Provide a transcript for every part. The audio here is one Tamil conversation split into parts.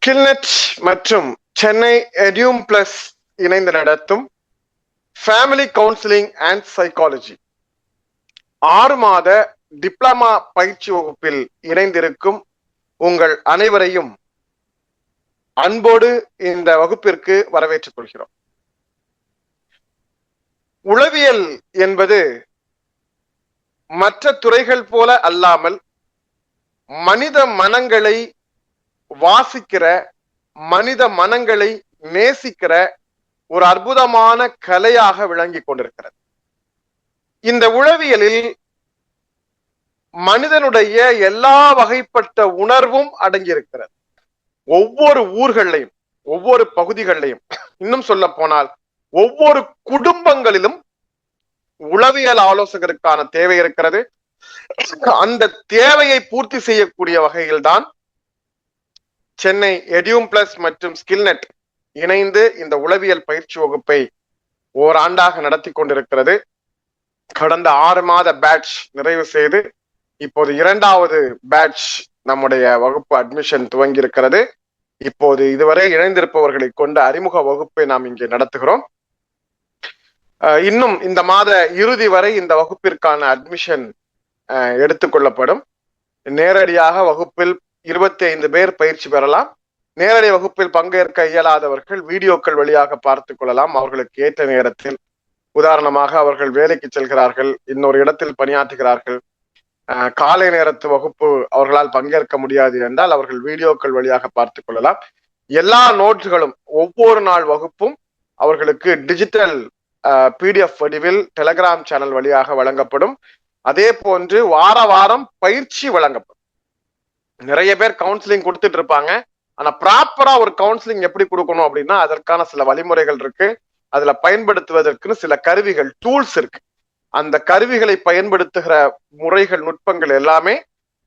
ஸ்கில்நெட் மற்றும் சென்னை எடியூம் பிளஸ் இணைந்து நடத்தும் ஃபேமிலி கவுன்சிலிங் அண்ட் சைக்காலஜி 6 மாத டிப்ளமா பயிற்சி வகுப்பில் இணைந்திருக்கும் உங்கள் அனைவரையும் அன்போடு இந்த வகுப்பிற்கு வரவேற்றுக் கொள்கிறோம். உளவியல் என்பது மற்ற துறைகள் போல அல்லாமல் மனித மனங்களை வாசிக்கிற, மனித மனங்களை நேசிக்கிற ஒரு அற்புதமான கலையாக விளங்கி கொண்டிருக்கிறது. இந்த உளவியலில் மனிதனுடைய எல்லா வகைப்பட்ட உணர்வும் அடங்கியிருக்கிறது. ஒவ்வொரு ஊர்களையும், ஒவ்வொரு பகுதிகளிலையும், இன்னும் சொல்ல போனால் ஒவ்வொரு குடும்பங்களிலும் உளவியல் ஆலோசகருக்கான தேவை இருக்கிறது. அந்த தேவையை பூர்த்தி செய்யக்கூடிய வகையில் தான் சென்னை எடியூம் பிளஸ் மற்றும் ஸ்கில்நெட் இணைந்து இந்த உளவியல் பயிற்சி வகுப்பை ஓராண்டாக நடத்தி கொண்டிருக்கிறது. கடந்த 6 மாத பேட்ச் நிறைவு செய்து இப்போது 2வது பேட்ச் நம்முடைய வகுப்பு அட்மிஷன் துவங்கி இருக்கிறது. இப்போது இதுவரை இணைந்திருப்பவர்களை கொண்ட அறிமுக வகுப்பை நாம் இங்கே நடத்துகிறோம். இன்னும் இந்த மாத இறுதி வரை இந்த வகுப்பிற்கான அட்மிஷன் எடுத்துக்கொள்ளப்படும். நேரடியாக வகுப்பில் 25 பேர் பயிற்சி பெறலாம். நேரடி வகுப்பில் பங்கேற்க இயலாதவர்கள் வீடியோக்கள் வழியாக பார்த்து கொள்ளலாம். அவர்களுக்கு ஏற்ற நேரத்தில், உதாரணமாக அவர்கள் வேலைக்கு செல்கிறார்கள், இன்னொரு இடத்தில் பணியாற்றுகிறார்கள், காலை நேரத்து வகுப்பு அவர்களால் பங்கேற்க முடியாது என்றால் அவர்கள் வீடியோக்கள் வழியாக பார்த்து கொள்ளலாம். எல்லா நோட்களும் ஒவ்வொரு நாள் வகுப்பும் அவர்களுக்கு டிஜிட்டல் PDF வடிவில் டெலகிராம் சேனல் வழியாக வழங்கப்படும். அதே போன்று வார வாரம் பயிற்சி வழங்கப்படும். நிறைய பேர் கவுன்சிலிங் கொடுத்துட்டு இருப்பாங்க. ஆனா ப்ராப்பரா ஒரு கவுன்சிலிங் எப்படி கொடுக்கணும் அப்படின்னா அதற்கான சில வழிமுறைகள் இருக்கு. அதுல பயன்படுத்துவதற்கு சில கருவிகள், டூல்ஸ் இருக்கு. அந்த கருவிகளை பயன்படுத்துகிற முறைகள், நுட்பங்கள் எல்லாமே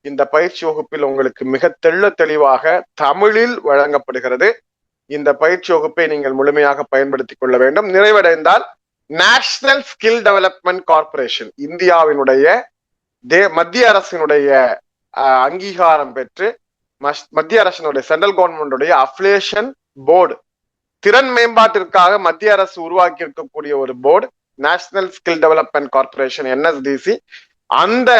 இந்த பயிற்சி வகுப்பில் உங்களுக்கு மிக தெளிவாக தமிழில் வழங்கப்படுகிறது. இந்த பயிற்சி வகுப்பை நீங்கள் முழுமையாக பயன்படுத்திக் கொள்ள வேண்டும். நிறைவடைந்தால் நேஷனல் ஸ்கில் டெவலப்மெண்ட் கார்பரேஷன், இந்தியாவினுடைய மத்திய அரசினுடைய அங்கீகாரம் பெற்று மத்திய அரசினுடைய சென்ட்ரல் கவர்மெண்டுடைய அஃபிலியேஷன் போர்டு, திறன் மேம்பாட்டிற்காக மத்திய அரசு உருவாக்கி இருக்கக்கூடிய ஒரு board, national skill development corporation NSDC. அந்த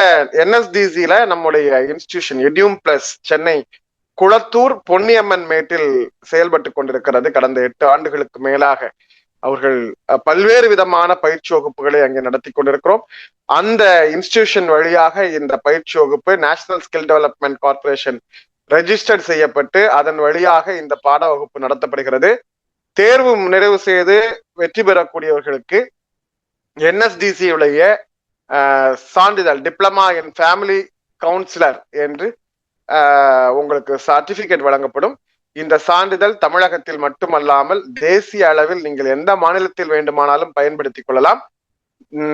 NSDCல நம்முடைய இன்ஸ்டிடியூஷன் எடியூம் பிளஸ் சென்னை குளத்தூர் பொன்னியம்மன் மேட்டில் செயல்பட்டு கொண்டிருக்கிறது. கடந்த 8 ஆண்டுகளுக்கு மேலாக அவர்கள் பல்வேறு விதமான பயிற்சி வகுப்புகளை அங்கே நடத்தி கொண்டிருக்கிறோம். அந்த இன்ஸ்டிடியூஷன் வழியாக இந்த பயிற்சி வகுப்பு national skill development corporation registered செய்யப்பட்டு அதன் வழியாக இந்த பாட வகுப்பு நடத்தப்படுகிறது. தேர்வு நிறைவு செய்து வெற்றி பெறக்கூடியவர்களுக்கு NSDC உடைய சான்றிதழ், டிப்ளமா இன் ஃபேமிலி கவுன்சிலர் என்று உங்களுக்கு சர்டிபிகேட் வழங்கப்படும். இந்த சான்றிதழ் தமிழகத்தில் மட்டுமல்லாமல் தேசிய அளவில் நீங்கள் எந்த மாநிலத்தில் வேண்டுமானாலும் பயன்படுத்திக் கொள்ளலாம்.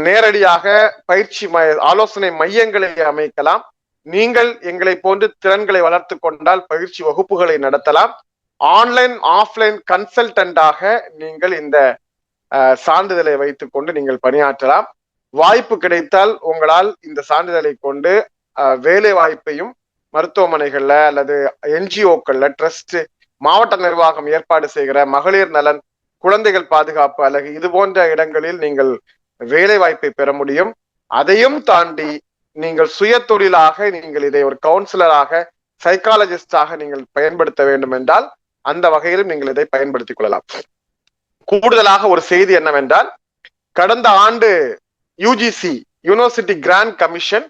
நேரடியாக பயிற்சி ஆலோசனை மையங்களை அமைக்கலாம். நீங்கள் எங்களை போன்று திறன்களை வளர்த்து கொண்டால் பயிற்சி வகுப்புகளை நடத்தலாம். ஆன்லைன் ஆஃப்லைன் கன்சல்டன்டாக நீங்கள் இந்த சான்றிதழை வைத்துக் கொண்டு நீங்கள் பணியாற்றலாம். வாய்ப்பு கிடைத்தால் உங்களால் இந்த சான்றிதழை கொண்டு வேலை வாய்ப்பையும் மருத்துவமனைகள்ல அல்லது NGOக்கள்ல, ட்ரஸ்ட், மாவட்ட நிர்வாகம் ஏற்பாடு செய்கிற மகளிர் நலன், குழந்தைகள் பாதுகாப்பு அலகு, இது போன்ற இடங்களில் நீங்கள் வேலை வாய்ப்பை பெற முடியும். அதையும் தாண்டி நீங்கள் சுய தொழிலாக நீங்கள் இதை ஒரு கவுன்சிலராக, சைக்காலஜிஸ்டாக நீங்கள் பயன்படுத்த வேண்டும் என்றால் அந்த வகையிலும் நீங்கள் இதை பயன்படுத்திக் கொள்ளலாம். கூடுதலாக ஒரு செய்தி என்னவென்றால், கடந்த ஆண்டு UGC university grant commission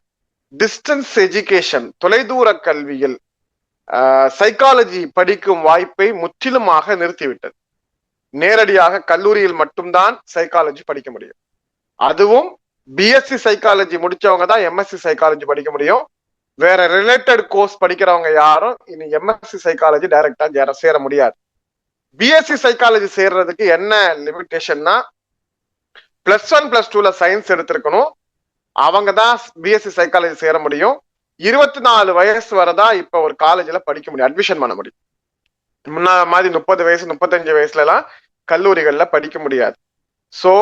distance education, தொலைதூர கல்வியில் சைக்காலஜி படிக்கும் வாய்ப்பை முற்றிலுமாக நிறுத்திவிட்டது. நேரடியாக கல்லூரியில் மட்டும்தான் சைக்காலஜி படிக்க முடியும். அதுவும் BSc சைக்காலஜி முடிச்சவங்க தான் MSc சைக்காலஜி படிக்க முடியும். வேற ரிலேட்டட் கோர்ஸ் படிக்கிறவங்க யாரும் இனி MSc சைக்காலஜி டைரக்டா சேர முடியாது. BSc சைக்காலஜி சேர்றதுக்கு என்ன லிமிடேஷன்னா, +1 +2ல சயின்ஸ் எடுத்திருக்கணும். அவங்க தான் BSc சைக்காலஜி சேர முடியும். 24 வயசு வரதான் இப்ப ஒரு காலேஜ்ல படிக்க முடியும், அட்மிஷன் பண்ண முடியும். முன்ன மாதிரி 30 வயசு 35 வயசுல எல்லாம் கல்லூரிகள்ல படிக்க முடியாது. சோ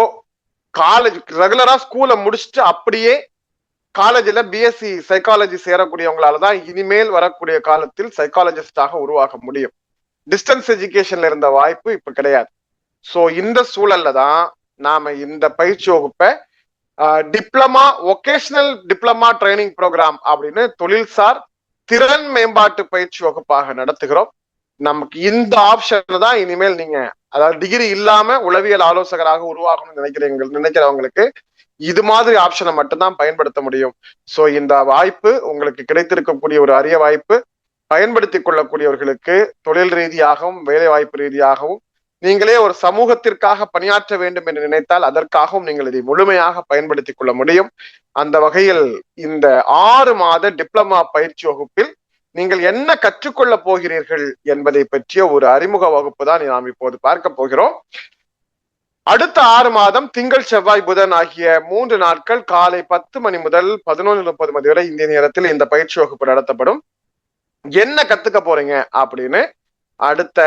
காலேஜ் ரெகுலரா ஸ்கூலை முடிச்சுட்டு அப்படியே காலேஜ்ல பிஎஸ்சி சைக்காலஜி சேரக்கூடியவங்களால தான் இனிமேல் வரக்கூடிய காலத்தில் சைக்காலஜிஸ்டாக உருவாக முடியும். டிஸ்டன்ஸ் எஜுகேஷன்ல இருந்த வாய்ப்பு இப்ப கிடையாது. சோ இந்த சூழல்ல தான் நாம இந்த பயிற்சி வகுப்பை diploma vocational diploma training programme அப்படின்னு தொழில்சார் திறன் மேம்பாட்டு பயிற்சி வகுப்பாக நடத்துகிறோம். நமக்கு இந்த ஆப்ஷன் தான் இனிமேல் நீங்க அதாவது டிகிரி இல்லாம உளவியல் ஆலோசகராக உருவாகணும்னு நினைக்கிறவங்களுக்கு இது மாதிரி ஆப்ஷனை மட்டும்தான் பயன்படுத்த முடியும். சோ இந்த வாய்ப்பு உங்களுக்கு கிடைத்திருக்கக்கூடிய ஒரு அரிய வாய்ப்பு. பயன்படுத்திக் கொள்ளக்கூடியவர்களுக்கு தொழில் ரீதியாகவும் வேலை வாய்ப்பு ரீதியாகவும் நீங்களே ஒரு சமூகத்திற்காக பணியாற்ற வேண்டும் என்று நினைத்தால் அதற்காகவும் நீங்கள் இதை முழுமையாக பயன்படுத்திக் கொள்ள முடியும். அந்த வகையில் இந்த 6 மாத டிப்ளமா பயிற்சி வகுப்பில் நீங்கள் என்ன கற்றுக்கொள்ள போகிறீர்கள் என்பதை பற்றிய ஒரு அறிமுக வகுப்பு தான் நாம் இப்போது பார்க்க போகிறோம். அடுத்த 6 மாதம் திங்கள் செவ்வாய் புதன் ஆகிய 3 நாட்கள் காலை 10 மணி முதல் 11:30 மணி வரை இந்திய நேரத்தில் இந்த பயிற்சி வகுப்பு நடத்தப்படும். என்ன கத்துக்க போறீங்க அப்படின்னு அடுத்த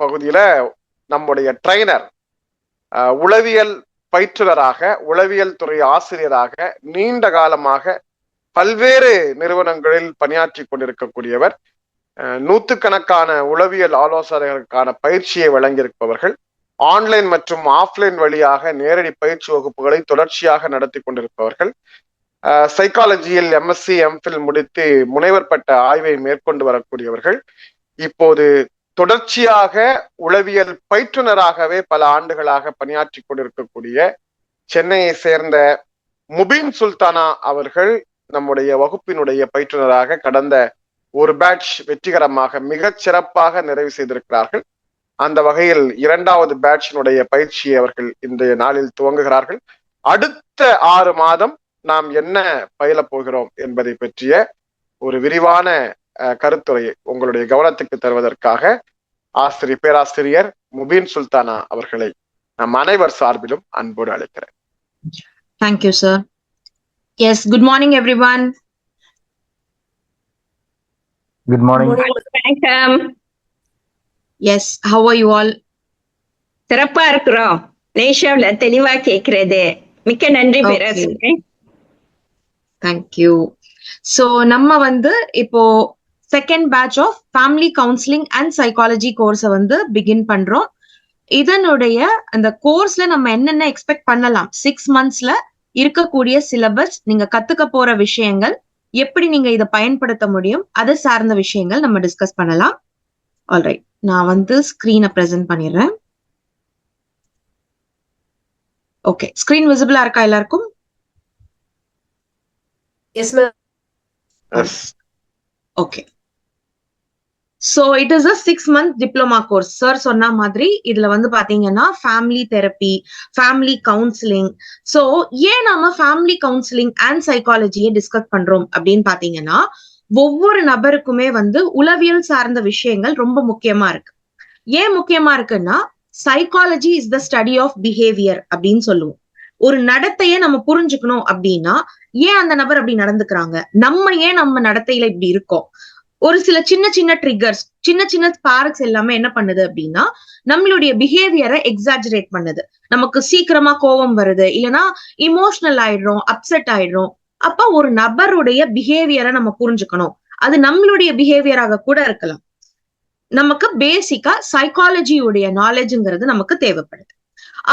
பகுதியில நம்முடைய ட்ரைனர் உளவியல் பயிற்றுனராக உளவியல் துறை ஆசிரியராக நீண்ட காலமாக பல்வேறு நிறுவனங்களில் பணியாற்றி கொண்டிருக்கக்கூடியவர், நூற்றுக்கணக்கான உளவியல் ஆலோசகர்களுக்கான பயிற்சியை வழங்கியிருப்பவர்கள், ஆன்லைன் மற்றும் ஆஃப்லைன் வழியாக நேரடி பயிற்சி வகுப்புகளை தொடர்ச்சியாக நடத்தி கொண்டிருப்பவர்கள், சைக்காலஜியில் எம்எஸ்சி எம்ஃபில் முடித்து முனைவர் பட்ட ஆய்வை மேற்கொண்டு வரக்கூடியவர்கள், இப்போது தொடர்ச்சியாக உளவியல் பயிற்றுனராகவே பல ஆண்டுகளாக பணியாற்றி கொண்டிருக்கக்கூடிய சென்னையை சேர்ந்த முபீன் சுல்தானா அவர்கள் நம்முடைய வகுப்பினுடைய பயிற்றுனராக கடந்த ஒரு பேட்ச் வெற்றிகரமாக மிகச் சிறப்பாக நிறைவு செய்திருக்கிறார்கள். அந்த வகையில் 2வது பேட்சினுடைய பயிற்சியை அவர்கள் இன்றைய நாளில் துவங்குகிறார்கள். அடுத்த 6 மாதம் நாம் என்ன பயில போகிறோம் என்பதை பற்றிய ஒரு விரிவான கருத்துரையை உங்களுடைய கவனத்துக்கு தருவதற்காக பேராசிரியர் முபீன் சுல்தானா அவர்களை நம் அனைவர் சார்பிலும் அன்போடு அழைக்கிறேன். Thank you, sir. Yes, good morning, everyone. Good morning. வணக்கம். Yes, how are you all? சிறப்பா இருக்கிறோம். லேஷாவ்ல தெளிவா கேக்குறது. மிக்க நன்றி பேராசிரியர். Thank you. So நம்ம இப்போ second batch of family counselling and psychology கோர்ஸை பிகின் பண்றோம். இதனுடைய அந்த கோர்ஸ்ல நம்ம என்னென்ன எக்ஸ்பெக்ட் பண்ணலாம், 6 மந்த்ஸ்ல இருக்கக்கூடிய சிலபஸ், நீங்க கத்துக்க போற விஷயங்கள், எப்படி நீங்க இதை பயன்படுத்த முடியும், அதை சார்ந்த விஷயங்கள் நம்ம டிஸ்கஸ் பண்ணலாம். ஆல்ரைட், நான் ஸ்கிரீனை பிரசன்ட் பண்ணிடுறேன். ஓகே, ஸ்கிரீன் விசிபிளா இருக்கா எல்லாருக்கும்? Yes ma'am. Okay, so it is a 6-month diploma course. Sir சொன்ன மாதிரி இதுல பாத்தீங்கன்னா family therapy, family counselling. So ஏன் நாம ஃபேமிலி கவுன்சிலிங் அண்ட் சைக்காலஜியை டிஸ்கஸ் பண்றோம் அப்படின்னு பாத்தீங்கன்னா, ஒவ்வொரு நபருக்குமே உளவியல் சார்ந்த விஷயங்கள் ரொம்ப முக்கியமா இருக்கு. ஏன் முக்கியமா இருக்குன்னா, psychology is the study of behaviour அப்படின்னு சொல்லுவோம். ஒரு நடத்தையை நம்ம புரிஞ்சுக்கணும் அப்படின்னா, ஏன் அந்த நபர் அப்படி நடந்துக்கிறாங்க, நம்ம ஏன் நம்ம நடத்தையில இப்படி இருக்கோம், ஒரு சில சின்ன சின்ன ட்ரிகர்ஸ், சின்ன சின்ன ஸ்பார்க்ஸ் எல்லாமே என்ன பண்ணுது அப்படின்னா நம்மளுடைய பிஹேவியரை எக்ஸாஜரேட் பண்ணுது. நமக்கு சீக்கிரமா கோபம் வருது, இல்லைன்னா இமோஷனல் ஆயிடுறோம், அப்செட் ஆயிடுறோம். அப்ப ஒரு நபருடைய பிஹேவியரை நம்ம புரிஞ்சுக்கணும். அது நம்மளுடைய பிஹேவியராக கூட இருக்கலாம். நமக்கு பேசிக்கா சைக்காலஜியுடைய நாலேஜ்ங்கிறது நமக்கு தேவைப்படுது.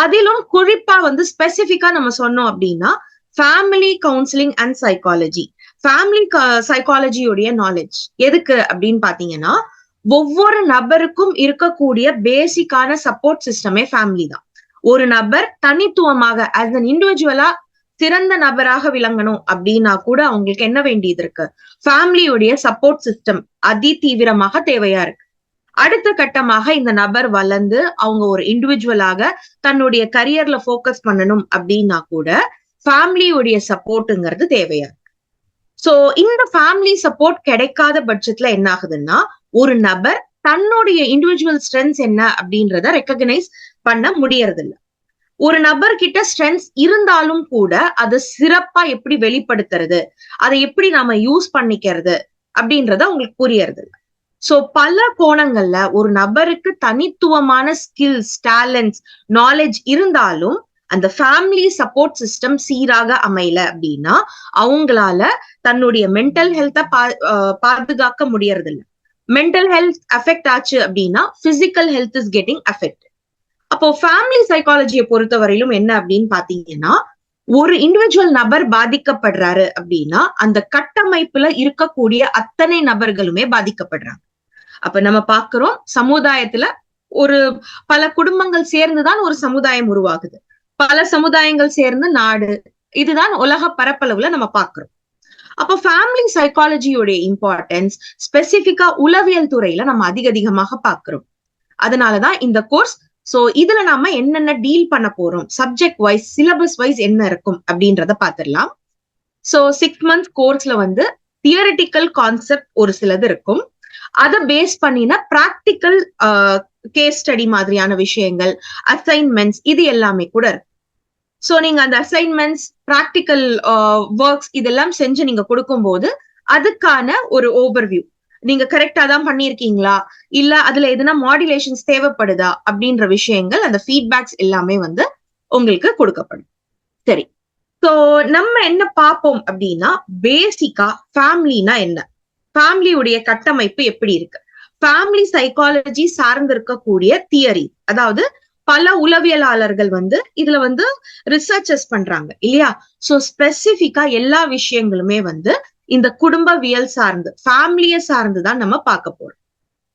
அதிலும் குறிப்பா ஸ்பெசிபிக்கா நம்ம சொன்னோம் அப்படின்னா family counselling and psychology. Family சைக்காலஜியுடைய நாலேஜ் எதுக்கு அப்படின்னு பாத்தீங்கன்னா, ஒவ்வொரு நபருக்கும் இருக்கக்கூடிய பேசிக்கான சப்போர்ட் சிஸ்டமே ஃபேமிலி தான். ஒரு நபர் தனித்துவமாக as an இண்டிவிஜுவலா சிறந்த நபராக விளங்கணும் அப்படின்னா கூட அவங்களுக்கு என்ன வேண்டியது இருக்கு, ஃபேமிலியுடைய சப்போர்ட் சிஸ்டம் அதி தீவிரமாக தேவையா இருக்கு. அடுத்த கட்டமாக இந்த நபர் வளர்ந்து அவங்க ஒரு இண்டிவிஜுவலாக தன்னுடைய கரியர்ல போக்கஸ் பண்ணணும் அப்படின்னா கூட ஃபேமிலியுடைய சப்போர்ட்ங்கிறது தேவையா இருக்கு. சோ இந்த ஃபேமிலி சப்போர்ட் கிடைக்காத பட்சத்துல என்ன ஆகுதுன்னா, ஒரு நபர் தன்னுடைய இண்டிவிஜுவல் ஸ்ட்ரென்த்ஸ் என்ன அப்படின்றத ரெக்கக்னைஸ் பண்ண முடியறது இல்ல. ஒரு நபர்கிட்ட ஸ்ட்ரென்த்ஸ் இருந்தாலும் கூட அதை சிறப்பா எப்படி வெளிப்படுத்துறது, அதை எப்படி நாம யூஸ் பண்ணிக்கிறது அப்படின்றத அவங்களுக்கு புரியறது இல்லை. சோ பல கோணங்கள்ல ஒரு நபருக்கு தனித்துவமான ஸ்கில்ஸ், டேலண்ட்ஸ், நாலேஜ் இருந்தாலும் அந்த ஃபேமிலி சப்போர்ட் சிஸ்டம் சீராக அமையல அப்படின்னா அவங்களால தன்னுடைய மென்டல் ஹெல்த்தை பாதுகாக்க முடியறது இல்லை. மென்டல் ஹெல்த் அஃபெக்ட் ஆச்சு அப்படின்னா physical health is getting affect. அப்போ ஃபேமிலி சைக்காலஜியை பொறுத்தவரையிலும் என்ன அப்படின்னு பாத்தீங்கன்னா, ஒரு இண்டிவிஜுவல் நபர் பாதிக்கப்படுறாரு அப்படின்னா அந்த கட்டமைப்புல இருக்கக்கூடிய அத்தனை நபர்களுமே பாதிக்கப்படுறாங்க. அப்ப நம்ம பாக்குறோம், சமுதாயத்துல ஒரு பல குடும்பங்கள் சேர்ந்துதான் ஒரு சமுதாயம் உருவாகுது, பல சமுதாயங்கள் சேர்ந்து நாடு, இதுதான் உலக பரப்பளவுல நம்ம பாக்குறோம். அப்போ ஃபேமிலி சைக்காலஜியோடைய இம்பார்ட்டன்ஸ் ஸ்பெசிபிக்கா உளவியல் துறையில நம்ம அதிகமாக பாக்குறோம். அதனாலதான் இந்த கோர்ஸ். சோ இதுல நாம என்னென்ன டீல் பண்ண போறோம், சப்ஜெக்ட் வைஸ் சிலபஸ் வைஸ் என்ன இருக்கும் அப்படின்றத பாத்திரலாம். சோ 6 months கோர்ஸ்ல வந்து தியரிட்டிக்கல் கான்செப்ட் ஒரு சிலது இருக்கும், அதை பேஸ் பண்ணின பிராக்டிக்கல் கேஸ் ஸ்டடி மாதிரியான விஷயங்கள், அசைன்மெண்ட்ஸ், இது எல்லாமே கூட இருக்கு. சோ நீங்க அந்த அசைன்மெண்ட்ஸ், பிராக்டிக்கல் ஒர்க்ஸ் இதெல்லாம் செஞ்சு நீங்க கொடுக்கும்போது அதுக்கான ஒரு ஓவர்வியூ, நீங்க கரெக்டா தான் பண்ணிருக்கீங்களா, இல்ல அதுல எதுனா மாடுலேஷன்ஸ் தேவைப்படுதா அப்படின்ற விஷயங்கள், அந்த ஃபீட்பேக்ஸ் எல்லாமே வந்து உங்களுக்கு கொடுக்கப்படும். சரி, சோ நம்ம என்ன பார்ப்போம் அப்படின்னா, பேசிக்கா ஃபேமிலினா என்ன, ஃபேமிலியுடைய கட்டமைப்பு எப்படி இருக்கு, ஃபேமிலி சைக்காலஜி சார்ந்து இருக்கக்கூடிய தியரி, அதாவது பல உளவியலாளர்கள் வந்து இதுல வந்து ரிசர்ச்சஸ் பண்றாங்க இல்லையா. சோ ஸ்பெசிபிக்கா எல்லா விஷயங்களுமே வந்து இந்த குடும்பவியல் சார்ந்து, ஃபேமிலிய சார்ந்துதான் நம்ம பார்க்க போறோம்.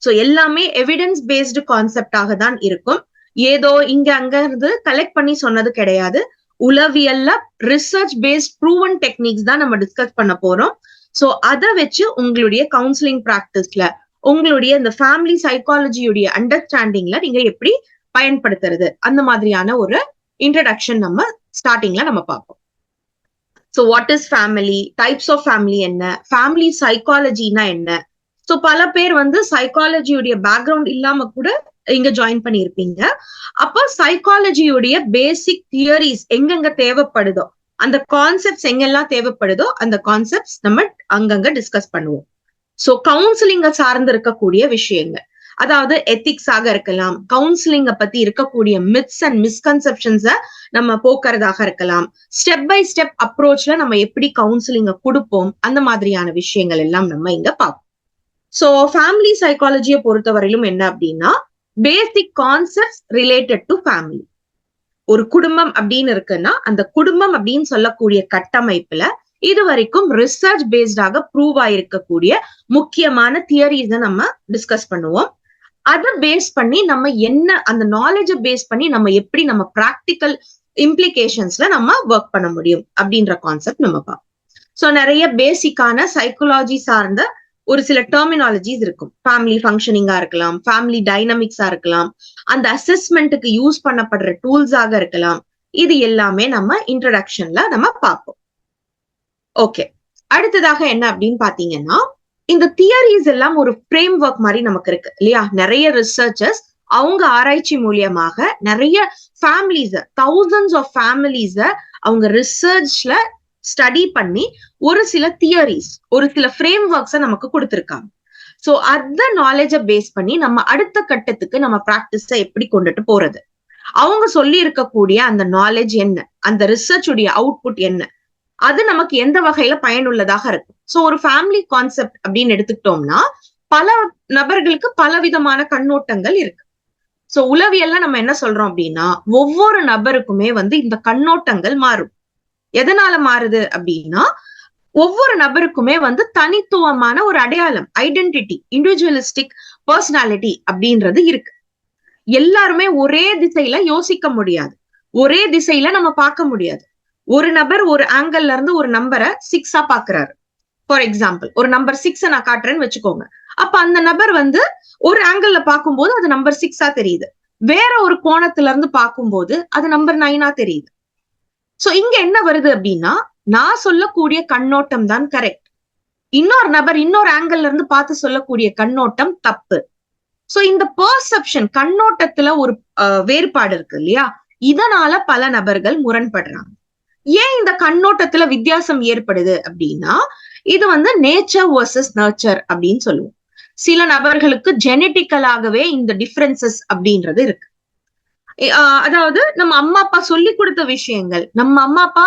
சோ எல்லாமே எவிடன்ஸ் பேஸ்டு கான்செப்டாக தான் இருக்கும். ஏதோ இங்க அங்க இருந்து கலெக்ட் பண்ணி சொன்னது கிடையாது. உளவியல்ல ரிசர்ச் பேஸ்ட் ப்ரூவன் டெக்னிக்ஸ் தான் நம்ம டிஸ்கஸ் பண்ண போறோம். சோ அதை வச்சு உங்களுடைய கவுன்சிலிங் பிராக்டிஸ்ல, உங்களுடைய இந்த ஃபேமிலி சைக்காலஜியுடைய அண்டர்ஸ்டாண்டிங்ல நீங்க எப்படி பயன்படுத்துறது, அந்த மாதிரியான ஒரு இன்ட்ரடக்ஷன் நம்ம ஸ்டார்டிங்ல நம்ம பார்ப்போம். So what is family, types of family என்ன, family psychologyனா என்ன. சோ பல பேர் வந்து சைக்காலஜியுடைய பேக்ரவுண்ட் இல்லாம கூட இங்க ஜாயின் பண்ணிருப்பீங்க. அப்ப சைக்காலஜியுடைய பேசிக் தியரிஸ் எங்கெங்க தேவைப்படுதோ, அந்த கான்செப்ட்ஸ் எங்கெல்லாம் தேவைப்படுதோ அந்த கான்செப்ட்ஸ் நம்ம அங்கங்க டிஸ்கஸ் பண்ணுவோம். சோ கவுன்சிலிங்க சார்ந்து இருக்கக்கூடிய விஷயங்கள், அதாவது எத்திக்ஸாக இருக்கலாம், கவுன்சிலிங்க பத்தி இருக்கக்கூடிய மித்ஸ் அண்ட் மிஸ்கன்செப்ஷன்ஸ நம்ம போக்குறதாக இருக்கலாம், ஸ்டெப் பை ஸ்டெப் அப்ரோச்ல நம்ம எப்படி கவுன்சிலிங்க கொடுப்போம், அந்த மாதிரியான விஷயங்கள் எல்லாம் நம்ம இங்க பார்ப்போம். சோ ஃபேமிலி சைக்காலஜியை பொறுத்தவரையிலும் என்ன அப்படின்னா, பேசிக் கான்செப்ட்ஸ் ரிலேட்டட் டு ஃபேமிலி. ஒரு குடும்பம் அப்படின்னு இருக்குன்னா அந்த குடும்பம் அப்படின்னு சொல்லக்கூடிய கட்டமைப்புல இது வரைக்கும் ரிசர்ச் பேஸ்டாக ப்ரூவ் ஆயிருக்கக்கூடிய முக்கியமான தியரிஸை நம்ம டிஸ்கஸ் பண்ணுவோம். அதை பேஸ் பண்ணி நம்ம என்ன, அந்த நாலேஜை பேஸ் பண்ணி நம்ம எப்படி நம்ம பிராக்டிக்கல் இம்ப்ளிகேஷன்ஸ்ல நம்ம ஒர்க் பண்ண முடியும் அப்படின்ற கான்செப்ட் நம்ம பார்ப்போம். சோ நிறைய பேசிக்கான சைக்காலஜி சார்ந்த ஒரு சில டெர்மினாலஜிஸ் இருக்கும். ஃபேமிலி ஃபங்க்ஷனிங்கா இருக்கலாம், ஃபேமிலி டைனமிக்ஸா இருக்கலாம், அந்த அசஸ்மெண்ட்டுக்கு யூஸ் பண்ணப்படுற டூல்ஸாக இருக்கலாம். இது எல்லாமே நம்ம இன்ட்ரடக்ஷன்ல நம்ம பார்ப்போம். ஓகே, அடுத்ததாக என்ன அப்படின்னு பாத்தீங்கன்னா, இந்த தியரிஸ் எல்லாம் ஒரு ஃப்ரேம் ஒர்க் மாதிரி நமக்கு இருக்கு இல்லையா. நிறைய ரிசர்ச்சர்ஸ் அவங்க ஆராய்ச்சி மூலியமாக நிறைய ஃபேமிலிஸ, தௌசண்ட்ஸ் ஆஃப் ஃபேமிலிஸ அவங்க ரிசர்ச்ல ஸ்டடி பண்ணி ஒரு சில தியரிஸ், ஒரு சில ஃப்ரேம் ஒர்க்ஸை நமக்கு கொடுத்துருக்காங்க. சோ அந்த நாலேஜை பேஸ் பண்ணி நம்ம அடுத்த கட்டத்துக்கு நம்ம பிராக்டிஸை எப்படி கொண்டுட்டு போறது, அவங்க சொல்லி இருக்கக்கூடிய அந்த நாலேஜ் என்ன, அந்த ரிசர்ச் உடைய அவுட்புட் என்ன, அது நமக்கு எந்த வகையில பயனுள்ளதாக இருக்கும். சோ ஒரு ஃபேமிலி கான்செப்ட் அப்படின்னு எடுத்துக்கிட்டோம்னா பல நபர்களுக்கு பல விதமான கண்ணோட்டங்கள் இருக்கு. சோ உளவியல்ல நம்ம என்ன சொல்றோம் அப்படின்னா, ஒவ்வொரு நபருக்குமே வந்து இந்த கண்ணோட்டங்கள் மாறும். எதனால மாறுது அப்படின்னா, ஒவ்வொரு நபருக்குமே வந்து தனித்துவமான ஒரு அடையாளம், ஐடென்டிட்டி, இண்டிவிஜுவலிஸ்டிக் பர்சனாலிட்டி அப்படின்றது இருக்கு. எல்லாருமே ஒரே திசையில யோசிக்க முடியாது, ஒரே திசையில நம்ம பார்க்க முடியாது. ஒரு நபர் ஒரு ஆங்கிள் இருந்து ஒரு நம்பரை 6 பாக்குறாரு. ஃபார் எக்ஸாம்பிள் ஒரு நம்பர் 6 நான் காட்டுறேன்னு வச்சுக்கோங்க. அப்ப அந்த நபர் வந்து ஒரு ஆங்கிள் பார்க்கும்போது அது நம்பர் 6 தெரியுது, வேற ஒரு கோணத்துல இருந்து பார்க்கும்போது அது நம்பர் 9 தெரியுது. சோ இங்க என்ன வருது அப்படின்னா, நான் சொல்லக்கூடிய கண்ணோட்டம் தான் கரெக்ட், இன்னொரு நபர் இன்னொரு ஆங்கிள் இருந்து பார்த்து சொல்லக்கூடிய கண்ணோட்டம் தப்பு. சோ இந்த பெர்செப்ஷன், கண்ணோட்டத்துல ஒரு வேறுபாடு இருக்கு இல்லையா, இதனால பல நபர்கள் முரண்படுறாங்க. ஏன் இந்த கண்ணோட்டத்துல வித்தியாசம் ஏற்படுது அப்படின்னா, இது வந்து நேச்சர் வர்சஸ் நர்ச்சர் அப்படின்னு சொல்லுவோம். சில நபர்களுக்கு ஜெனட்டிக்கலாகவே இந்த டிஃபரன்சஸ் அப்படின்றது இருக்கு. அதாவது நம்ம அம்மா அப்பா சொல்லி கொடுத்த விஷயங்கள், நம்ம அம்மா அப்பா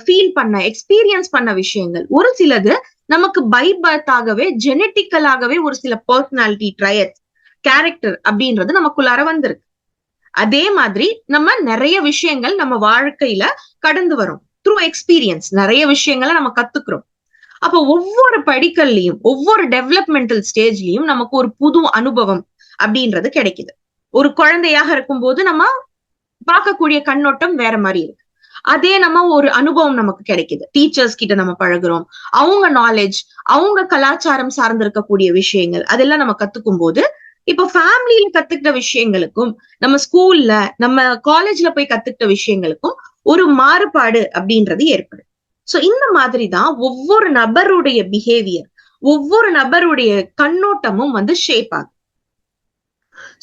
ஃபீல் பண்ண, எக்ஸ்பீரியன்ஸ் பண்ண விஷயங்கள், ஒரு சிலது நமக்கு பை பர்த்தாகவே ஜெனட்டிக்கலாகவே ஒரு சில பர்சனாலிட்டி ட்ரையட்ஸ் கேரக்டர் அப்படின்றது நமக்குள்ளார வந்திருக்கு. அதே மாதிரி நம்ம நிறைய விஷயங்கள் நம்ம வாழ்க்கையில கடந்து வரோம். த்ரூ எக்ஸ்பீரியன்ஸ் நிறைய விஷயங்களை நம்ம கத்துக்கிறோம். அப்போ ஒவ்வொரு படிக்கல்லையும் ஒவ்வொரு டெவலப்மெண்டல் ஸ்டேஜ்லயும் நமக்கு ஒரு புது அனுபவம் அப்படின்றது கிடைக்குது. ஒரு குழந்தையாக இருக்கும்போது நம்ம பார்க்கக்கூடிய கண்ணோட்டம் வேற மாதிரி இருக்கு. அதே நம்ம ஒரு அனுபவம் நமக்கு கிடைக்குது. டீச்சர்ஸ் கிட்ட நம்ம பழகுறோம், அவங்க நாலேஜ், அவங்க கலாச்சாரம் சார்ந்து இருக்கக்கூடிய விஷயங்கள் அதெல்லாம் நம்ம கத்துக்கும் போது இப்ப ஃபேமிலியில கத்துக்கிட்ட விஷயங்களுக்கும் நம்ம ஸ்கூல்ல நம்ம காலேஜ்ல போய் கத்துக்கிட்ட விஷயங்களுக்கும் ஒரு மாறுபாடு அப்படின்றது ஏற்படும். சோ இந்த மாதிரிதான் ஒவ்வொரு நபருடைய பிஹேவியர், ஒவ்வொரு நபருடைய கண்ணோட்டமும் வந்து ஷேப் ஆகும்.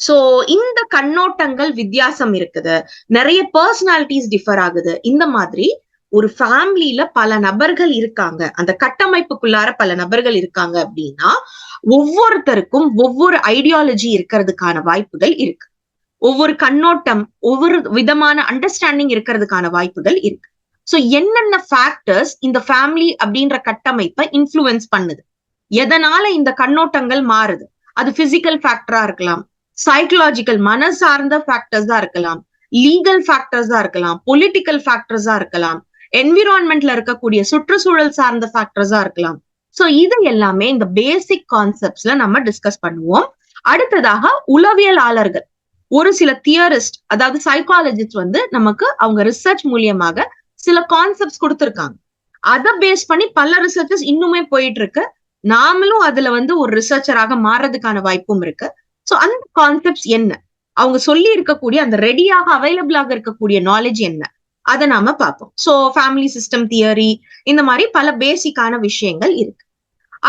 சோ இந்த கண்ணோட்டங்கள் வித்தியாசம் இருக்குது, நிறைய பர்சனாலிட்டிஸ் டிஃபர் ஆகுது. இந்த மாதிரி ஒரு ஃபேமிலியில பல நபர்கள் இருக்காங்க, அந்த கட்டமைப்புக்குள்ளார பல நபர்கள் இருக்காங்க அப்படின்னா ஒவ்வொருத்தருக்கும் ஒவ்வொரு ஐடியாலஜி இருக்கிறதுக்கான வாய்ப்புகள் இருக்கு. ஒவ்வொரு கண்ணோட்டம், ஒவ்வொரு விதமான அண்டர்ஸ்டாண்டிங் இருக்கிறதுக்கான வாய்ப்புகள் இருக்கு. சோ என்னென்ன ஃபேக்டர்ஸ் இந்த ஃபேமிலி அப்படின்ற கட்டமைப்பை இன்ஃப்ளூயன்ஸ் பண்ணுது, எதனால இந்த கண்ணோட்டங்கள் மாறுது? அது பிசிக்கல் ஃபேக்டரா இருக்கலாம், சைக்கலாஜிக்கல் மன சார்ந்த ஃபேக்டர்ஸா இருக்கலாம், லீகல் ஃபேக்டர்ஸா இருக்கலாம், பொலிட்டிக்கல் ஃபேக்டர்ஸா இருக்கலாம், என்விரான்மெண்ட்ல இருக்கக்கூடிய சுற்றுச்சூழல் சார்ந்த ஃபேக்டர்ஸா இருக்கலாம். சோ இது எல்லாமே இந்த பேசிக் கான்செப்ட்ஸ்ல நம்ம டிஸ்கஸ் பண்ணுவோம். அடுத்ததாக உளவியலாளர்கள், ஒரு சில தியரிஸ்ட் அதாவது சைக்காலஜிஸ்ட் வந்து நமக்கு அவங்க ரிசர்ச் மூலியமாக சில கான்செப்ட்ஸ் கொடுத்திருக்காங்க. அதை பேஸ் பண்ணி பல ரிசர்ச்சஸ் இன்னுமே போயிட்டு இருக்கு. நாமளும் அதுல வந்து ஒரு ரிசர்ச்சராக மாறுறதுக்கான வாய்ப்பும் இருக்கு. சோ அந்த கான்செப்ட்ஸ் என்ன, அவங்க சொல்லி இருக்கக்கூடிய அந்த ரெடியாக அவைலபிளாக இருக்கக்கூடிய நாலேஜ் என்ன, அதை நாம பார்ப்போம். சோ ஃபேமிலி சிஸ்டம் தியரி, இந்த மாதிரி பல பேசிக்கான விஷயங்கள் இருக்கு.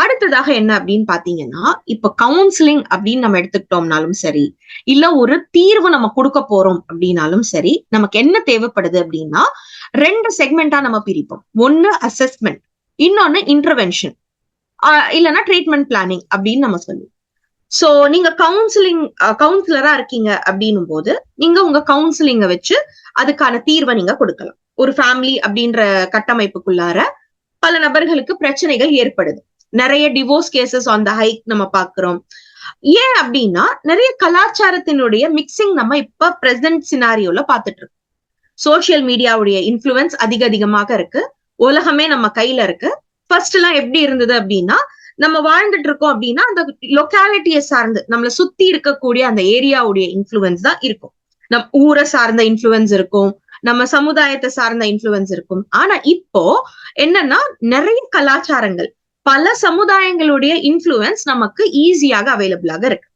அடுத்ததாக என்ன அப்படின்னு பாத்தீங்கன்னா, இப்ப கவுன்சிலிங் அப்படின்னு நம்ம எடுத்துக்கிட்டோம்னாலும் சரி, இல்ல ஒரு தீர்வு நம்ம கொடுக்க போறோம் அப்படின்னாலும் சரி, நமக்கு என்ன தேவைப்படுது அப்படின்னா 2 செக்மெண்டா நம்ம பிரிப்போம். ஒன்னு அசஸ்மெண்ட், இன்னொன்னு இன்டர்வென்ஷன், இல்லைன்னா ட்ரீட்மெண்ட் பிளானிங் அப்படின்னு நம்ம சொல்லுவோம். சோ நீங்க கவுன்சிலரா இருக்கீங்க அப்படின்னும் போது நீங்க உங்க கவுன்சிலிங்க வச்சு அதுக்கான தீர்வை நீங்க கொடுக்கலாம். ஒரு ஃபேமிலி அப்படின்ற கட்டமைப்புக்குள்ளார பல நபர்களுக்கு பிரச்சனைகள் ஏற்படுது. நிறைய divorce cases on the hike நம்ம பாக்குறோம். ஏன் அப்படின்னா நிறைய கலாச்சாரத்தினுடைய மிக்சிங் நம்ம இப்ப பிரசன்ட் சினாரியோல பாத்துட்டு இருக்கோம். சோசியல் மீடியாவுடைய இன்ஃப்ளூயன்ஸ் அதிகமாக இருக்கு, உலகமே நம்ம கையில இருக்கு. ஃபர்ஸ்ட் எல்லாம் எப்படி இருந்தது அப்படின்னா, நம்ம வாழ்ந்துட்டு இருக்கோம் அப்படின்னா அந்த லொக்காலிட்டியை சார்ந்து நம்மளை சுத்தி இருக்கக்கூடிய அந்த ஏரியாவுடைய இன்ஃப்ளூயன்ஸ் தான் இருக்கும். நம் ஊரை சார்ந்த இன்ஃப்ளூயன்ஸ் இருக்கும், நம்ம சமுதாயத்தை சார்ந்த இன்ஃப்ளூயன்ஸ் இருக்கும். ஆனா இப்போ என்னன்னா நிறைய கலாச்சாரங்கள், பல சமுதாயங்களுடைய இன்ஃப்ளூயன்ஸ் நமக்கு ஈஸியாக அவைலபிளாக இருக்கு.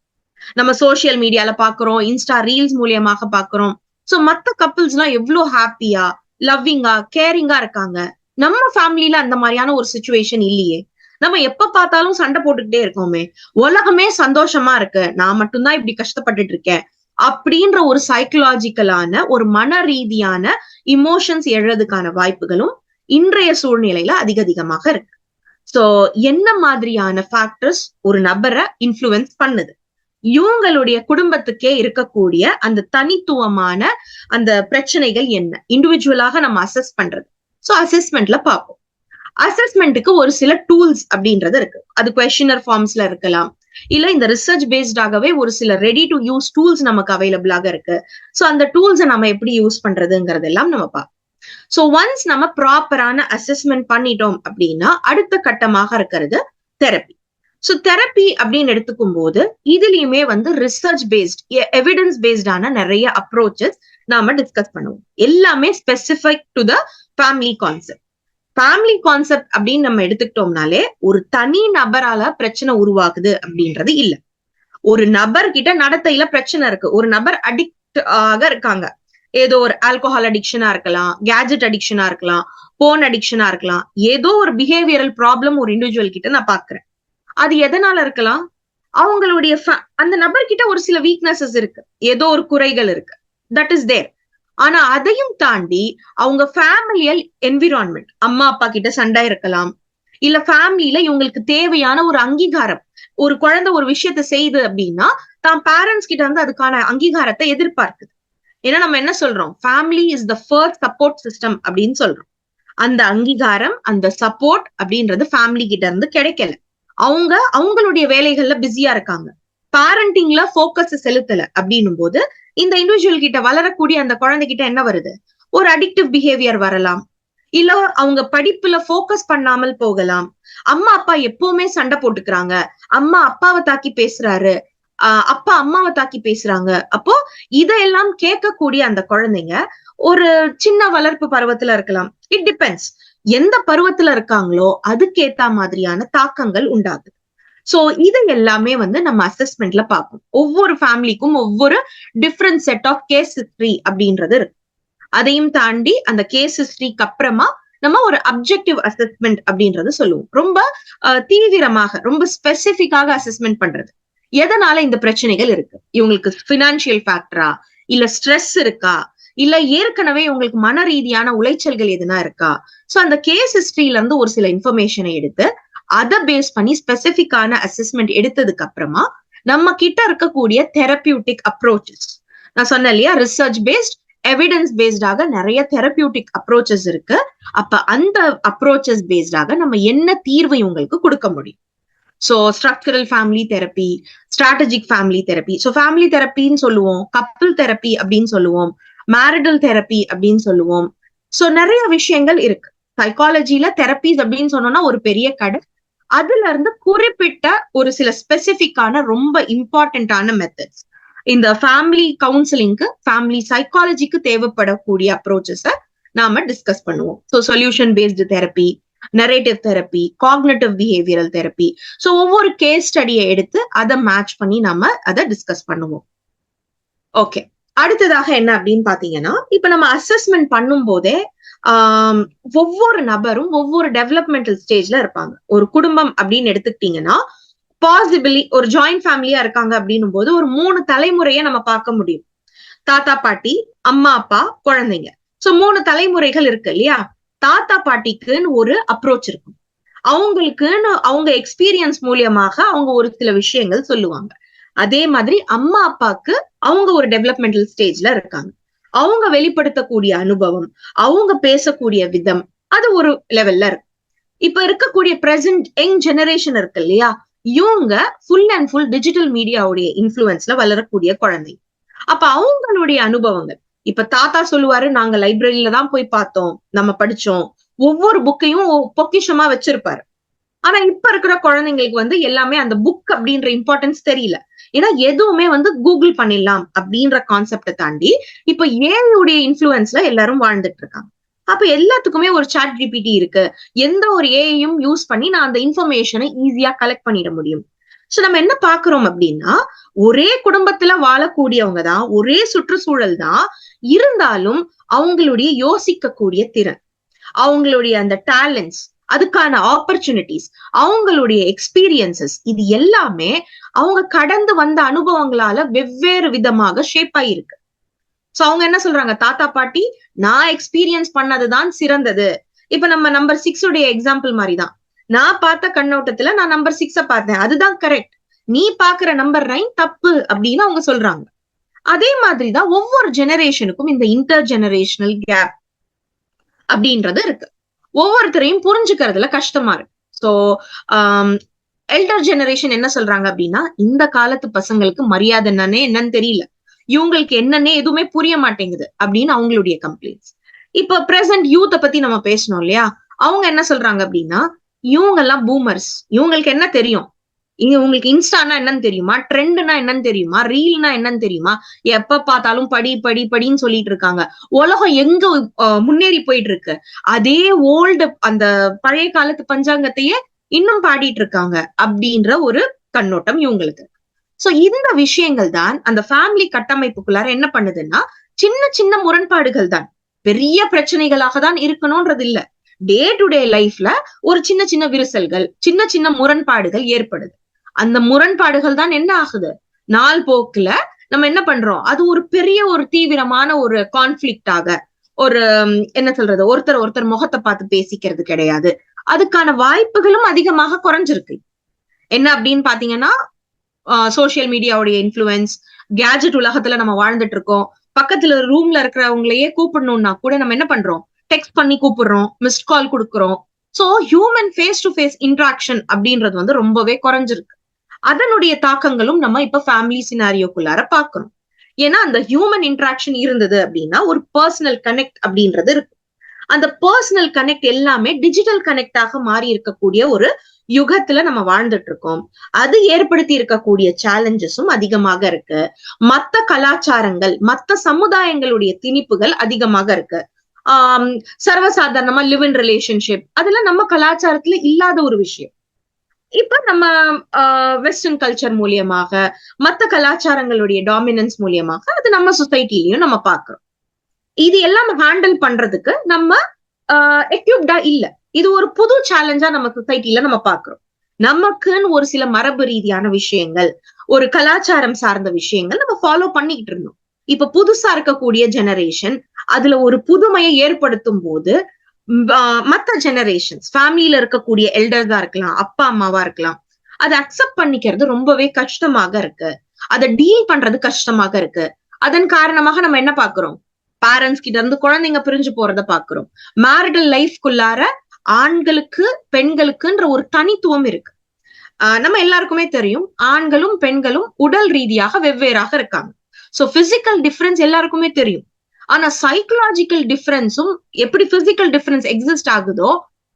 நம்ம சோசியல் மீடியால பாக்குறோம், இன்ஸ்டா ரீல்ஸ் மூலியமாக பாக்குறோம். சோ மத்த கப்பிள்ஸ் எல்லாம் எவ்வளவு ஹாப்பியா, லவ்விங்கா, கேரிங்கா இருக்காங்க. நம்ம ஃபேமிலியில அந்த மாதிரியான ஒரு சிச்சுவேஷன் இல்லையே. நம்ம எப்ப பார்த்தாலும் சண்டை போட்டுக்கிட்டே இருக்கோமே, உலகமே சந்தோஷமா இருக்கு, நான் மட்டும்தான் இப்படி கஷ்டப்பட்டுட்டு இருக்கேன் அப்படின்ற ஒரு சைக்கலாஜிக்கலான ஒரு மன ரீதியான இமோஷன்ஸ் எழுறதுக்கான வாய்ப்புகளும் இன்றைய சூழ்நிலையில அதிகமாக இருக்கு. சோ என்ன மாதிரியான ஃபேக்டர்ஸ் ஒரு நபரை இன்ஃப்ளூயன்ஸ் பண்ணுது, இவங்களுடைய குடும்பத்துக்கே இருக்கக்கூடிய அந்த தனித்துவமான அந்த பிரச்சனைகள் என்ன, இண்டிவிஜுவலாக நம்ம அசஸ் பண்றது. சோ அசஸ்மெண்ட்ல பார்ப்போம். அசஸ்மெண்ட்டுக்கு ஒரு சில டூல்ஸ் அப்படின்றது இருக்கு. அது குவெஸ்டினர் ஃபார்ம்ஸ்ல இருக்கலாம், இல்ல இந்த ரிசர்ச் பேஸ்டாகவே ஒரு சில ரெடி டு யூஸ் டூல்ஸ் நமக்கு அவைலபிளாக இருக்கு. சோ அந்த டூல்ஸை நம்ம எப்படி யூஸ் பண்றதுங்கிறதெல்லாம் நம்ம பார்ப்போம். சோ ஒன்ஸ் நம்ம ப்ராப்பரான அசஸ்மெண்ட் பண்ணிட்டோம் அப்படின்னா அடுத்த கட்டமாக இருக்கிறது தெரப்பி. சோ தெரப்பி அப்படின்னு எடுத்துக்கும் போது இதுலயுமே வந்து ரிசர்ச் பேஸ்ட், எவிடன்ஸ் பேஸ்டான நிறைய அப்ரோச்சஸ் நாம டிஸ்கஸ் பண்ணுவோம். எல்லாமே specific to the family concept. Family concept அப்படின்னு நம்ம எடுத்துக்கிட்டோம்னாலே ஒரு தனி நபரால பிரச்சனை உருவாகுது அப்படின்றது இல்ல. ஒரு நபர்கிட்ட நடத்தையில பிரச்சனை இருக்கு, ஒரு நபர் அடிக்ட் ஆக இருக்காங்க, ஏதோ ஒரு ஆல்கோஹால் அடிக்ஷனா இருக்கலாம், கேஜெட் அடிக்ஷனா இருக்கலாம், போன் அடிக்ஷனா இருக்கலாம், ஏதோ ஒரு பிஹேவியரல் ப்ராப்ளம் ஒரு இண்டிவிஜுவல் கிட்ட நான் பாக்குறேன். அது எதனால இருக்கலாம், அவங்களுடைய அந்த நபர்கிட்ட ஒரு சில வீக்னஸஸ் இருக்கு, ஏதோ ஒரு குறைகள் இருக்கு, தட் இஸ் தேர். ஆனா அதையும் தாண்டி அவங்க ஃபேமிலியல் என்விரான்மெண்ட், அம்மா அப்பா கிட்ட சண்டை இருக்கலாம், இல்ல ஃபேமிலியில இவங்களுக்கு தேவையான ஒரு அங்கீகாரம், ஒரு குழந்தை ஒரு விஷயத்த செய்யுது அப்படின்னா தான் பேரண்ட்ஸ் கிட்ட வந்து அதுக்கான அங்கீகாரத்தை எதிர்பார்க்குது. ஏன்னா நம்ம என்ன சொல்றோம், family is the first support system அப்படின்னு சொல்றோம். அந்த அங்கீகாரம், அந்த சப்போர்ட் அப்படின்றது ஃபேமிலி கிட்ட இருந்து கிடைக்கல. அவங்க அவங்களுடைய வேலைகள்ல பிஸியா இருக்காங்க, பேரண்டிங்ல போக்கஸ் செலுத்தல. அப்படின்னும் போது இந்த இண்டிவிஜுவல் கிட்ட வளரக்கூடிய அந்த குழந்தைகிட்ட என்ன வருது? ஒரு அடிக்டிவ் பிஹேவியர் வரலாம், இல்ல அவங்க படிப்புல போக்கஸ் பண்ணாமல் போகலாம். அம்மா அப்பா எப்பவுமே சண்டை போட்டுக்கிறாங்க, அம்மா அப்பாவை தாக்கி பேசுறாரு, அப்பா அம்மாவை தாக்கி பேசுறாங்க. அப்போ இதெல்லாம் கேட்கக்கூடிய அந்த குழந்தைங்க ஒரு சின்ன வளர்ப்பு பருவத்துல இருக்கலாம். இட் டிபெண்ட்ஸ், எந்த பருவத்துல இருக்காங்களோ அதுக்கேத்த மாதிரியான தாக்கங்கள் உண்டாகுது. சோ இது எல்லாமே நம்ம அசஸ்மெண்ட்ல பார்ப்போம். ஒவ்வொரு ஃபேமிலிக்கும் ஒவ்வொரு different set of case history அப்படின்றது இருக்கு. அதையும் தாண்டி அந்த கேஸ் ஹிஸ்டரிக்கு அப்புறமா நம்ம ஒரு அப்ஜெக்டிவ் அசஸ்மெண்ட் அப்படின்றது சொல்லுவோம். ரொம்ப தீவிரமாக, ரொம்ப ஸ்பெசிபிக்காக அசஸ்மெண்ட் பண்றது. எதனால இந்த பிரச்சனைகள் இருக்கு? இவங்களுக்கு பினான்சியல் ஃபேக்டரா, இல்ல ஸ்ட்ரெஸ் இருக்கா, இல்ல ஏற்கனவே உங்களுக்கு மன ரீதியான உளைச்சல்கள் எதுனா இருக்கா? சோ அந்த கேஸ் ஹிஸ்டரியில இருந்து ஒரு சில இன்ஃபர்மேஷனை எடுத்து அதை பேஸ் பண்ணி ஸ்பெசிபிக்கான அசஸ்மெண்ட் எடுத்ததுக்கு அப்புறமா நம்ம கிட்ட இருக்கக்கூடிய தெரபியூட்டிக் அப்ரோச்சஸ், நான் சொன்னேன் இல்லையா, ரிசர்ச் பேஸ்ட், எவிடன்ஸ் பேஸ்டாக நிறைய தெரபியூட்டிக் அப்ரோச்சஸ் இருக்கு. அப்ப அந்த அப்ரோச்சஸ் பேஸ்டாக நம்ம என்ன தீர்வை உங்களுக்கு கொடுக்க முடியும்? So structural family therapy, strategic family therapy. So family தெரப்பின்னு சொல்லுவோம், கப்பிள் தெரப்பி அப்படின்னு சொல்லுவோம், மேரிடல் தெரப்பி அப்படின்னு சொல்லுவோம். சோ நிறைய விஷயங்கள் இருக்கு. சைக்காலஜில தெரப்பிஸ் அப்படின்னு சொன்னோம்னா ஒரு பெரிய கடை. அதுல இருந்து குறிப்பிட்ட ஒரு சில ஸ்பெசிபிக்கான ரொம்ப இம்பார்ட்டன்டான மெத்தட்ஸ் இந்த ஃபேமிலி கவுன்சிலிங்க்கு, ஃபேமிலி சைக்காலஜிக்கு தேவைப்படக்கூடிய அப்ரோச்சஸ நாம டிஸ்கஸ் பண்ணுவோம். So solution based therapy, narrative therapy, cognitive behavioural therapy. So ஒவ்வொரு கேஸ் ஸ்டடியை எடுத்து அதை மேட்ச் பண்ணி நாம அதை டிஸ்கஸ் பண்ணுவோம். ஓகே, அடுத்ததாக என்ன அப்படின்னு பாத்தீங்கன்னா, இப்ப நம்ம அசஸ்மெண்ட் பண்ணும் போதே ஒவ்வொரு நபரும் ஒவ்வொரு டெவலப்மெண்டல் ஸ்டேஜ்ல இருப்பாங்க. ஒரு குடும்பம் அப்படின்னு எடுத்துக்கிட்டீங்கன்னா, பாசிபிளி ஒரு ஜாயிண்ட் ஃபேமிலியா இருக்காங்க அப்படின்னும் போது ஒரு 3 தலைமுறையை நம்ம பார்க்க முடியும். தாத்தா பாட்டி, அம்மா அப்பா, குழந்தைங்க. சோ 3 தலைமுறைகள் இருக்கு இல்லையா? தாத்தா பாட்டிக்குன்னு ஒரு அப்ரோச் இருக்கும். அவங்களுக்குன்னு அவங்க எக்ஸ்பீரியன்ஸ் மூலியமாக அவங்க ஒரு சில விஷயங்கள் சொல்லுவாங்க. அதே மாதிரி அம்மா அப்பாக்கு அவங்க ஒரு டெவலப்மெண்டல் ஸ்டேஜ்ல இருக்காங்க. அவங்க வெளிப்படுத்தக்கூடிய அனுபவம், அவங்க பேசக்கூடிய விதம், அது ஒரு லெவல்ல இருக்கு. இப்ப இருக்கக்கூடிய பிரசன்ட் யங் ஜெனரேஷன் இருக்கு இல்லையா, இவங்க ஃபுல் அண்ட் ஃபுல் டிஜிட்டல் மீடியாவுடைய இன்ஃபுளுன்ஸ்ல வளரக்கூடிய குழந்தை. அப்ப அவங்களுடைய அனுபவங்கள், இப்ப தாத்தா சொல்லுவாரு, நாங்க லைப்ரரியில தான் போய் பார்த்தோம், நம்ம படிச்சோம், ஒவ்வொரு புக்கையும் பொக்கிஷமா வச்சிருப்பாரு. ஆனா இப்ப இருக்கிற குழந்தைங்களுக்கு எல்லாமே அந்த புக் அப்படின்ற இம்பார்ட்டன்ஸ் தெரியல. ஏன்னா எதுவுமே கூகுள் பண்ணிடலாம் அப்படின்ற கான்செப்டை தாண்டி இப்ப ஏஐயுடைய இன்ஃபுளுன்ஸ்ல எல்லாரும் வாழ்ந்துட்டு இருக்காங்க. அப்ப எல்லாத்துக்குமே ஒரு சாட் ஜிபிடி இருக்கு. எந்த ஒரு ஏஐயும் யூஸ் பண்ணி நான் அந்த இன்ஃபர்மேஷனை ஈஸியா கலெக்ட் பண்ணிட முடியும். சோ நம்ம என்ன பாக்குறோம் அப்படின்னா, ஒரே குடும்பத்துல வாழக்கூடியவங்க தான், ஒரே சுற்றுச்சூழல் தான், இருந்தாலும் அவங்களுடைய யோசிக்கக்கூடிய திறன், அவங்களுடைய அந்த டேலண்ட்ஸ், அதுக்கான ஆப்பர்ச்சுனிட்டிஸ், அவங்களுடைய எக்ஸ்பீரியன்சஸ், இது எல்லாமே அவங்க கடந்து வந்த அனுபவங்களால வெவ்வேறு விதமாக ஷேப் ஆயிருக்கு. சோ அவங்க என்ன சொல்றாங்க, தாத்தா பாட்டி நான் எக்ஸ்பீரியன்ஸ் பண்ணதுதான் சிறந்தது. இப்ப நம்ம நம்பர் 6 உடைய எக்ஸாம்பிள் மாதிரிதான். நான் பார்த்த கண்ணோட்டத்துல நான் நம்பர் 6 பார்த்தேன், அதுதான் கரெக்ட், நீ பாக்குற நம்பர் 9 தப்பு அப்படின்னு அவங்க சொல்றாங்க. அதே மாதிரிதான் ஒவ்வொரு ஜெனரேஷனுக்கும் இந்த இன்டர் ஜெனரேஷனல் கேப் அப்படின்றது இருக்கு. ஒவ்வொருத்தரையும் புரிஞ்சுக்கிறதுல கஷ்டமா இருக்கு. சோ எல்டர் ஜெனரேஷன் என்ன சொல்றாங்க அப்படின்னா, இந்த காலத்து பசங்களுக்கு மரியாதை என்னன்னு தெரியல, இவங்களுக்கு என்னன்னே எதுவுமே புரிய மாட்டேங்குது அப்படின்னு அவங்களுடைய கம்ப்ளைண்ட்ஸ். இப்ப பிரசன்ட் யூத்தை பத்தி நம்ம பேசணும் இல்லையா, அவங்க என்ன சொல்றாங்க அப்படின்னா, இவங்க எல்லாம் பூமர்ஸ், இவங்களுக்கு என்ன தெரியும், உங்களுக்கு இன்ஸ்டானா என்னன்னு தெரியுமா, ட்ரெண்ட்னா என்னன்னு தெரியுமா, ரீல்னா என்னன்னு தெரியுமா, எப்ப பார்த்தாலும் படி படி படின்னு சொல்லிட்டு இருக்காங்க. உலகம் எங்க முன்னேறி போயிட்டு இருக்கு, அதே ஓல்டு அந்த பழைய காலத்து பஞ்சாங்கத்தையே இன்னும் பாடிட்டு இருக்காங்க அப்படின்ற ஒரு கண்ணோட்டம் இவங்களுக்கு. சோ இந்த விஷயங்கள் தான் அந்த ஃபேமிலி கட்டமைப்புக்குள்ளார என்ன பண்ணுதுன்னா, சின்ன சின்ன முரண்பாடுகள் தான், பெரிய பிரச்சனைகளாக தான் இருக்கணும்ன்றது இல்ல. டே டு டே லைஃப்ல ஒரு சின்ன சின்ன விரிசல்கள், சின்ன சின்ன முரண்பாடுகள் ஏற்படுது. அந்த முரண்பாடுகள் தான் என்ன ஆகுது, நாள் போக்குல நம்ம என்ன பண்றோம், அது ஒரு பெரிய ஒரு தீவிரமான ஒரு கான்ஃபிளிக்டாக, ஒரு என்ன சொல்றது, ஒருத்தர் முகத்தை பார்த்து பேசிக்கிறது கிடையாது. அதுக்கான வாய்ப்புகளும் அதிகமாக குறைஞ்சிருக்கு. என்ன அப்படின்னு பாத்தீங்கன்னா, சோசியல் மீடியாவுடைய இன்ஃபுளுன்ஸ், கேஜெட் உலகத்துல நம்ம வாழ்ந்துட்டு இருக்கோம். பக்கத்துல ரூம்ல இருக்கிறவங்களையே கூப்பிடணும்னா கூட நம்ம என்ன பண்றோம், டெக்ஸ்ட் பண்ணி கூப்பிடுறோம், மிஸ்ட் கால் கொடுக்குறோம். So human face to face interaction அப்படின்றது வந்து ரொம்பவே குறைஞ்சிருக்கு. அதனுடைய தாக்கங்களும் நம்ம இப்ப ஃபேமிலி சினாரியோக்குள்ளார பாக்குறோம். ஏன்னா அந்த ஹியூமன் இன்ட்ராக்ஷன் இருந்தது அப்படின்னா ஒரு பர்சனல் கனெக்ட் அப்படின்றது இருக்கு. அந்த பர்சனல் கனெக்ட் எல்லாமே டிஜிட்டல் கனெக்டாக மாறி இருக்கக்கூடிய ஒரு யுகத்துல நம்ம வாழ்ந்துட்டு இருக்கோம். அது ஏற்படுத்தி இருக்கக்கூடிய சேலஞ்சஸும் அதிகமாக இருக்கு. மத்த கலாச்சாரங்கள், மத்த சமுதாயங்களுடைய திணிப்புகள் அதிகமாக இருக்கு. சர்வசாதாரணமா லிவ் இன் ரிலேஷன்ஷிப் அதெல்லாம் நம்ம கலாச்சாரத்துல இல்லாத ஒரு விஷயம். இப்ப நம்ம வெஸ்டர்ன் கல்ச்சர் மூலியமாக, மத்த கலாச்சாரங்களுடைய டாமினன்ஸ் மூலியமாக அது நம்ம சொசைட்டிலையும் நம்ம பாக்குறோம். இது எல்லாம் ஹேண்டில் பண்றதுக்கு நம்ம எக்யூப்டா இல்ல. இது ஒரு புது சேலஞ்சா நம்ம சொசைட்டில நம்ம பாக்குறோம். நமக்குன்னு ஒரு சில மரபு ரீதியான விஷயங்கள், ஒரு கலாச்சாரம் சார்ந்த விஷயங்கள் நம்ம ஃபாலோ பண்ணிக்கிட்டு இருந்தோம். இப்ப புதுசா இருக்கக்கூடிய ஜெனரேஷன் அதுல ஒரு புதுமையை ஏற்படுத்தும் போது மத்த ஜெனரேஷன்ஸ், ஃபேமிலியில இருக்கக்கூடிய எல்டர்ஸா இருக்கலாம், அப்பா அம்மாவா இருக்கலாம், அதை அக்செப்ட் பண்ணிக்கிறது ரொம்பவே கஷ்டமாக இருக்கு. அதை டீல் பண்றது கஷ்டமாக இருக்கு. அதன் காரணமாக நம்ம என்ன பாக்குறோம்? பேரண்ட்ஸ் கிட்ட இருந்து குழந்தைங்க பிரிஞ்சு போறத பாக்குறோம். மேரிட்டல் லைஃப்குள்ளார ஆண்களுக்கு பெண்களுக்குன்ற ஒரு தனித்துவம் இருக்கு. நம்ம எல்லாருக்குமே தெரியும், ஆண்களும் பெண்களும் உடல் ரீதியாக வெவ்வேறாக இருக்காங்க. சோ பிசிக்கல் டிஃபரன்ஸ் எல்லாருக்குமே தெரியும். ஆனா சைக்கலாஜிக்கல் டிஃபரன்ஸும் எப்படி பிசிக்கல் டிஃபரன்ஸ் எக்ஸிஸ்ட் ஆகுதோ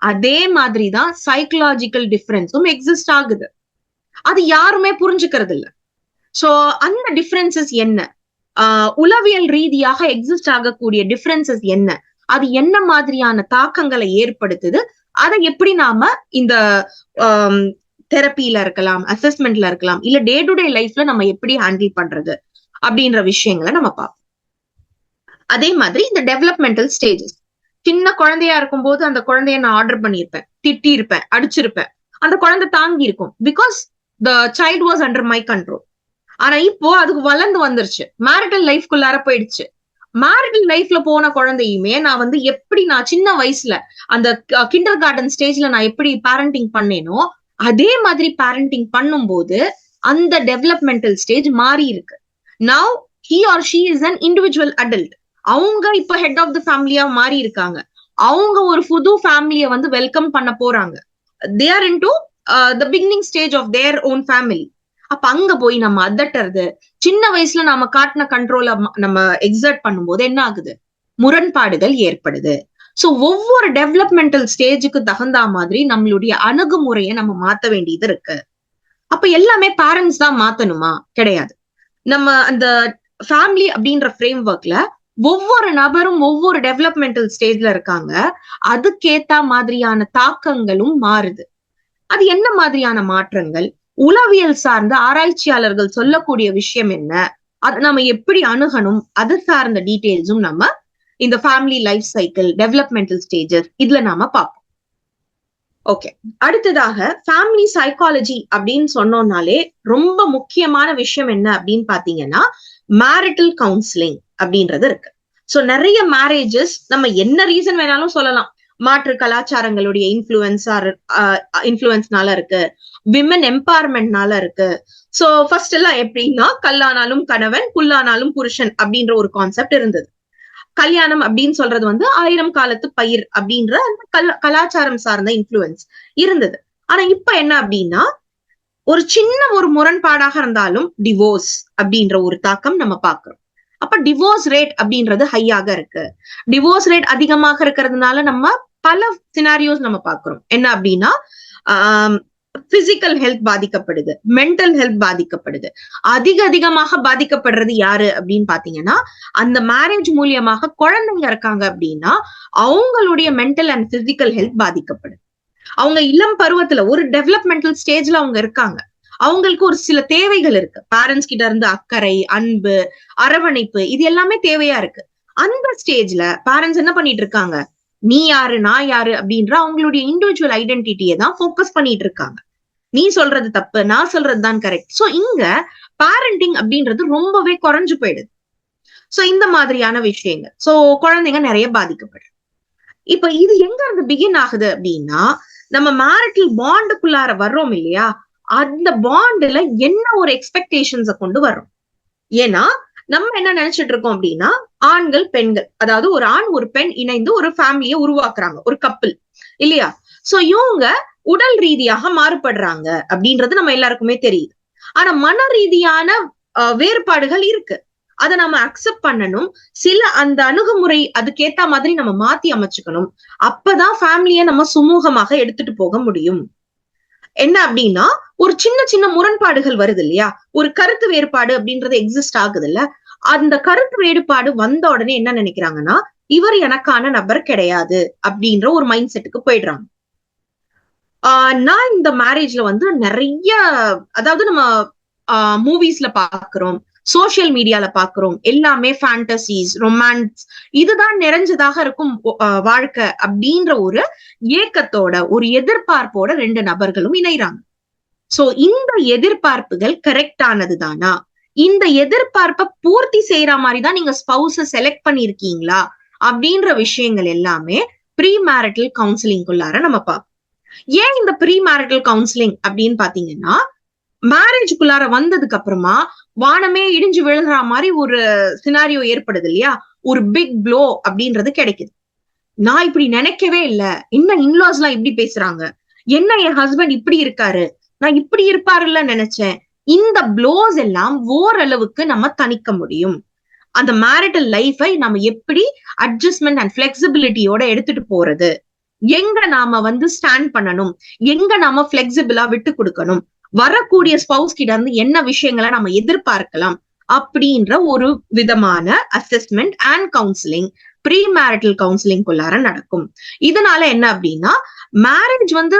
அதே மாதிரிதான் சைக்கலாஜிக்கல் டிஃபரன்ஸும் எக்ஸிஸ்ட் ஆகுது. அது யாருமே புரிஞ்சுக்கிறது இல்ல. சோ அந்த டிஃபரன்சஸ் என்ன, உளவியல் ரீதியாக எக்ஸிஸ்ட் ஆகக்கூடிய டிஃபரன்சஸ் என்ன, அது என்ன மாதிரியான தாக்கங்களை ஏற்படுத்துது, அதை எப்படி நாம இந்த தெரப்பில இருக்கலாம், அசஸ்மெண்ட்ல இருக்கலாம், இல்ல டே டு டே லைஃப்ல நம்ம எப்படி ஹேண்டில் பண்றது அப்படின்ற விஷயங்களை நம்ம பார்ப்போம். அதே மாதிரி இந்த டெவலப்மெண்டல் ஸ்டேஜஸ், சின்ன குழந்தையா இருக்கும் போது அந்த குழந்தைய நான் ஆர்டர் பண்ணியிருப்பேன், திட்டி இருப்பேன், அடிச்சிருப்பேன், அந்த குழந்தை தாங்கி இருக்கும், because the child was under my control. ஆனா இப்போ அதுக்கு வளர்ந்து வந்துருச்சு, மேரிட்டல் லைஃப்குள்ளார போயிடுச்சு. மேரிட்டல் லைஃப்ல போன குழந்தையுமே நான் வந்து எப்படி நான் சின்ன வயசுல அந்த கிண்டர் கார்டன் ஸ்டேஜ்ல நான் எப்படி பேரண்டிங் பண்ணேனோ அதே மாதிரி பேரண்டிங் பண்ணும்போது அந்த டெவலப்மெண்டல் ஸ்டேஜ் மாறி இருக்கு. Now he or she is an individual adult. அவங்க இப்ப ஹெட் ஆஃப் த ஃபேமிலியா மாறி இருக்காங்க. அவங்க ஒரு புது ஃபேமிலியை வந்து வெல்கம் பண்ண போறாங்க. they are into the beginning stage of their own family. அப்ப அங்க போய் நம்ம அதட்டுறது, சின்ன வயசுல நாம காட்டின கண்ட்ரோல நம்ம எக்ஸர்ட் பண்ணும்போது என்ன ஆகுது? முரண்பாடுகள் ஏற்படுது. சோ ஒவ்வொரு டெவலப்மெண்டல் ஸ்டேஜுக்கு தகுந்த மாதிரி நம்மளுடைய அணுகுமுறையை நம்ம மாத்த வேண்டியது இருக்கு. அப்ப எல்லாமே பேரண்ட்ஸ் தான் மாத்தணுமா? கிடையாது. நம்ம அந்த ஃபேமிலி அப்படின்ற ஃப்ரேம் ஒர்க்ல ஒவ்வொரு நபரும் ஒவ்வொரு டெவலப்மெண்டல் ஸ்டேஜ்ல இருக்காங்க. அதுக்கேத்த மாதிரியான தாக்கங்களும் மாறுது. அது என்ன மாதிரியான மாற்றங்கள்? உளவியல் சார்ந்த ஆராய்ச்சியாளர்கள் சொல்லக்கூடிய விஷயம் என்ன, அது நம்ம எப்படி அணுகணும், அது சார்ந்த டீடைல்ஸும் நம்ம இந்த family life cycle, developmental stages இதுல நாம பார்ப்போம். ஓகே, அடுத்ததாக ஃபேமிலி சைக்காலஜி அப்படின்னு சொன்னோம்னாலே ரொம்ப முக்கியமான விஷயம் என்ன அப்படின்னு பாத்தீங்கன்னா மேரிட்டல் கவுன்சிலிங் அப்படின்றது இருக்கு. சோ நிறைய மேரேஜஸ் நம்ம என்ன ரீசன் வேணாலும் சொல்லலாம், மாற்று கலாச்சாரங்களுடைய இன்ஃப்ளூயன்ஸ்னால இருக்கு, விமன் எம்பவர்மெண்ட்னால இருக்கு. சோ ஃபர்ஸ்ட் எல்லாம் எப்படின்னா கல்லானாலும் கணவன், புல்லானாலும் புருஷன் அப்படின்ற ஒரு கான்செப்ட் இருந்தது. கல்யாணம் அப்படின்னு சொல்றது வந்து 1000 காலத்து பயிர் அப்படின்ற கலாச்சாரம் சார்ந்த இன்ஃப்ளூயன்ஸ் இருந்தது. ஆனா இப்ப என்ன அப்படின்னா ஒரு சின்ன ஒரு முரண்பாடாக இருந்தாலும் டிவோர்ஸ் அப்படின்ற ஒரு தாக்கம் நம்ம பாக்குறோம். அப்ப டிவோர்ஸ் ரேட் அப்படின்றது ஹையாக இருக்கு. டிவோர்ஸ் ரேட் அதிகமாக இருக்கிறதுனால நம்ம பல சினாரியோஸ் நம்ம பாக்குறோம். என்ன அப்படின்னா பிசிக்கல் ஹெல்த் பாதிக்கப்படுது, மென்டல் ஹெல்த் பாதிக்கப்படுது. அதிகமாக பாதிக்கப்படுறது யாரு அப்படின்னு பாத்தீங்கன்னா அந்த மேரேஜ் மூலியமாக குழந்தைங்க இருக்காங்க அப்படின்னா அவங்களுடைய மென்டல் அண்ட் பிசிக்கல் ஹெல்த் பாதிக்கப்படுது. அவங்க இளம் பருவத்துல ஒரு டெவலப்மெண்டல் ஸ்டேஜ்ல அவங்க இருக்காங்க. அவங்களுக்கு ஒரு சில தேவைகள் இருக்கு. பேரண்ட்ஸ் கிட்ட இருந்து அக்கறை, அன்பு, அரவணைப்பு இது எல்லாமே தேவையா இருக்கு. அந்த ஸ்டேஜ்ல பேரண்ட்ஸ் என்ன பண்ணிட்டு இருக்காங்க, நீ யாரு நான் யாரு அப்படின்ற அவங்களுடைய இண்டிவிஜுவல் ஐடென்டிட்டியை தான் ஃபோக்கஸ் பண்ணிட்டு இருக்காங்க. நீ சொல்றது தப்பு, நான் சொல்றது தான் கரெக்ட். சோ இங்க பேரண்டிங் அப்படின்றது ரொம்பவே குறைஞ்சு போயிடுது. சோ இந்த மாதிரியான விஷயங்கள், சோ குழந்தைங்க நிறைய பாதிக்கப்படுது. இப்ப இது எங்க இருந்து பிகின் ஆகுது அப்படின்னா நம்ம மேரிட்டல் பாண்டுக்குள்ளார வர்றோம் இல்லையா, அந்த பாண்டுல என்ன ஒரு எக்ஸ்பெக்டேஷன்ஸ கொண்டு வர்றோம். ஏன்னா நம்ம என்ன நினைச்சிட்டு இருக்கோம் அப்படின்னா, ஆண்கள் பெண்கள், அதாவது ஒரு ஆண் ஒரு பெண் இணைந்து ஒரு ஃபேமிலியை உருவாக்குறாங்க, ஒரு கப்பிள் இல்லையா? சோ இவங்க உடல் ரீதியாக மாறுபடுறாங்க அப்படின்றது நம்ம எல்லாருக்குமே தெரியுது. ஆனா மன ரீதியான வேறுபாடுகள் இருக்கு. அதை நம்ம அக்செப்ட் பண்ணணும். சில அந்த அணுகுமுறை அதுக்கேத்த மாதிரி நம்ம மாத்தி அமைச்சுக்கணும். அப்பதான் ஃபேமிலியை நம்ம சுமூகமாக எடுத்துட்டு போக முடியும். என்ன அப்படின்னா, ஒரு சின்ன சின்ன முரண்பாடுகள் வருது இல்லையா, ஒரு கருத்து வேறுபாடு அப்படின்றது எக்ஸிஸ்ட் ஆகுது இல்ல, அந்த கருத்து வேறுபாடு வந்த உடனே என்ன நினைக்கிறாங்கன்னா, இவர் எனக்கான நபர் கிடையாது அப்படின்ற ஒரு மைண்ட் செட்டுக்கு போயிடுறாங்க. நான் இந்த மேரேஜ்ல வந்து நிறைய, அதாவது நம்ம மூவிஸ்ல பாக்குறோம், சோசியல் மீடியால பாக்குறோம், எல்லாமே ஃபேண்டசிஸ், ரொமான்ஸ், இதுதான் நிறைஞ்சதாக இருக்கும் வாழ்க்கை அப்படின்ற ஒரு ஏக்கத்தோட, ஒரு எதிர்பார்ப்போட ரெண்டு நபர்களும் இணைறாங்க. சோ இந்த எதிர்பார்ப்புகள் கரெக்டானது தானா? இந்த எதிர்பார்ப்பை பூர்த்தி செய்யற மாதிரிதான் நீங்க ஸ்பௌஸ செலக்ட் பண்ணிருக்கீங்களா அப்படின்ற விஷயங்கள் எல்லாமே ப்ரீ மேரிட்டல் கவுன்சிலிங்குள்ளார நம்ம பார்ப்போம். ஏன் இந்த ப்ரீ மேரிட்டல் கவுன்சிலிங் அப்படின்னு பாத்தீங்கன்னா, மேரேஜுக்குள்ளார வந்ததுக்கு அப்புறமா வானமே இடிஞ்சு விழுற மாதிரி ஒரு சினாரியோ ஏற்படுது இல்லையா, ஒரு பிக் ப்ளோ அப்படின்றது கிடைக்குது. நான் இப்படி நினைக்கவே இல்லை, இன்னும் இன்லாஸ் எல்லாம் இப்படி பேசுறாங்க, என்ன என் ஹஸ்பண்ட் இப்படி இருக்காரு, நான் இப்படி இருப்பாருல்ல நினைச்சேன். இந்த ப்ளோஸ் எல்லாம் ஓரளவுக்கு நம்ம தணிக்க முடியும். அந்த மேரிட்டல் லைஃபை நம்ம எப்படி அட்ஜஸ்ட்மெண்ட் அண்ட் பிளெக்சிபிலிட்டியோட எடுத்துட்டு போறது, எங்க நாம வந்து ஸ்டாண்ட் பண்ணணும், எங்க நாம பிளெக்சிபிளா விட்டு கொடுக்கணும், வரக்கூடிய ஸ்பௌஸ் கிட்ட இருந்து என்ன விஷயங்களை நம்ம எதிர்பார்க்கலாம் அப்படின்ற ஒரு விதமான assessment and counselling pre marital கவுன்சிலிங்குள்ளார நடக்கும். இதனால என்ன அப்படின்னா, மேரேஜ் வந்து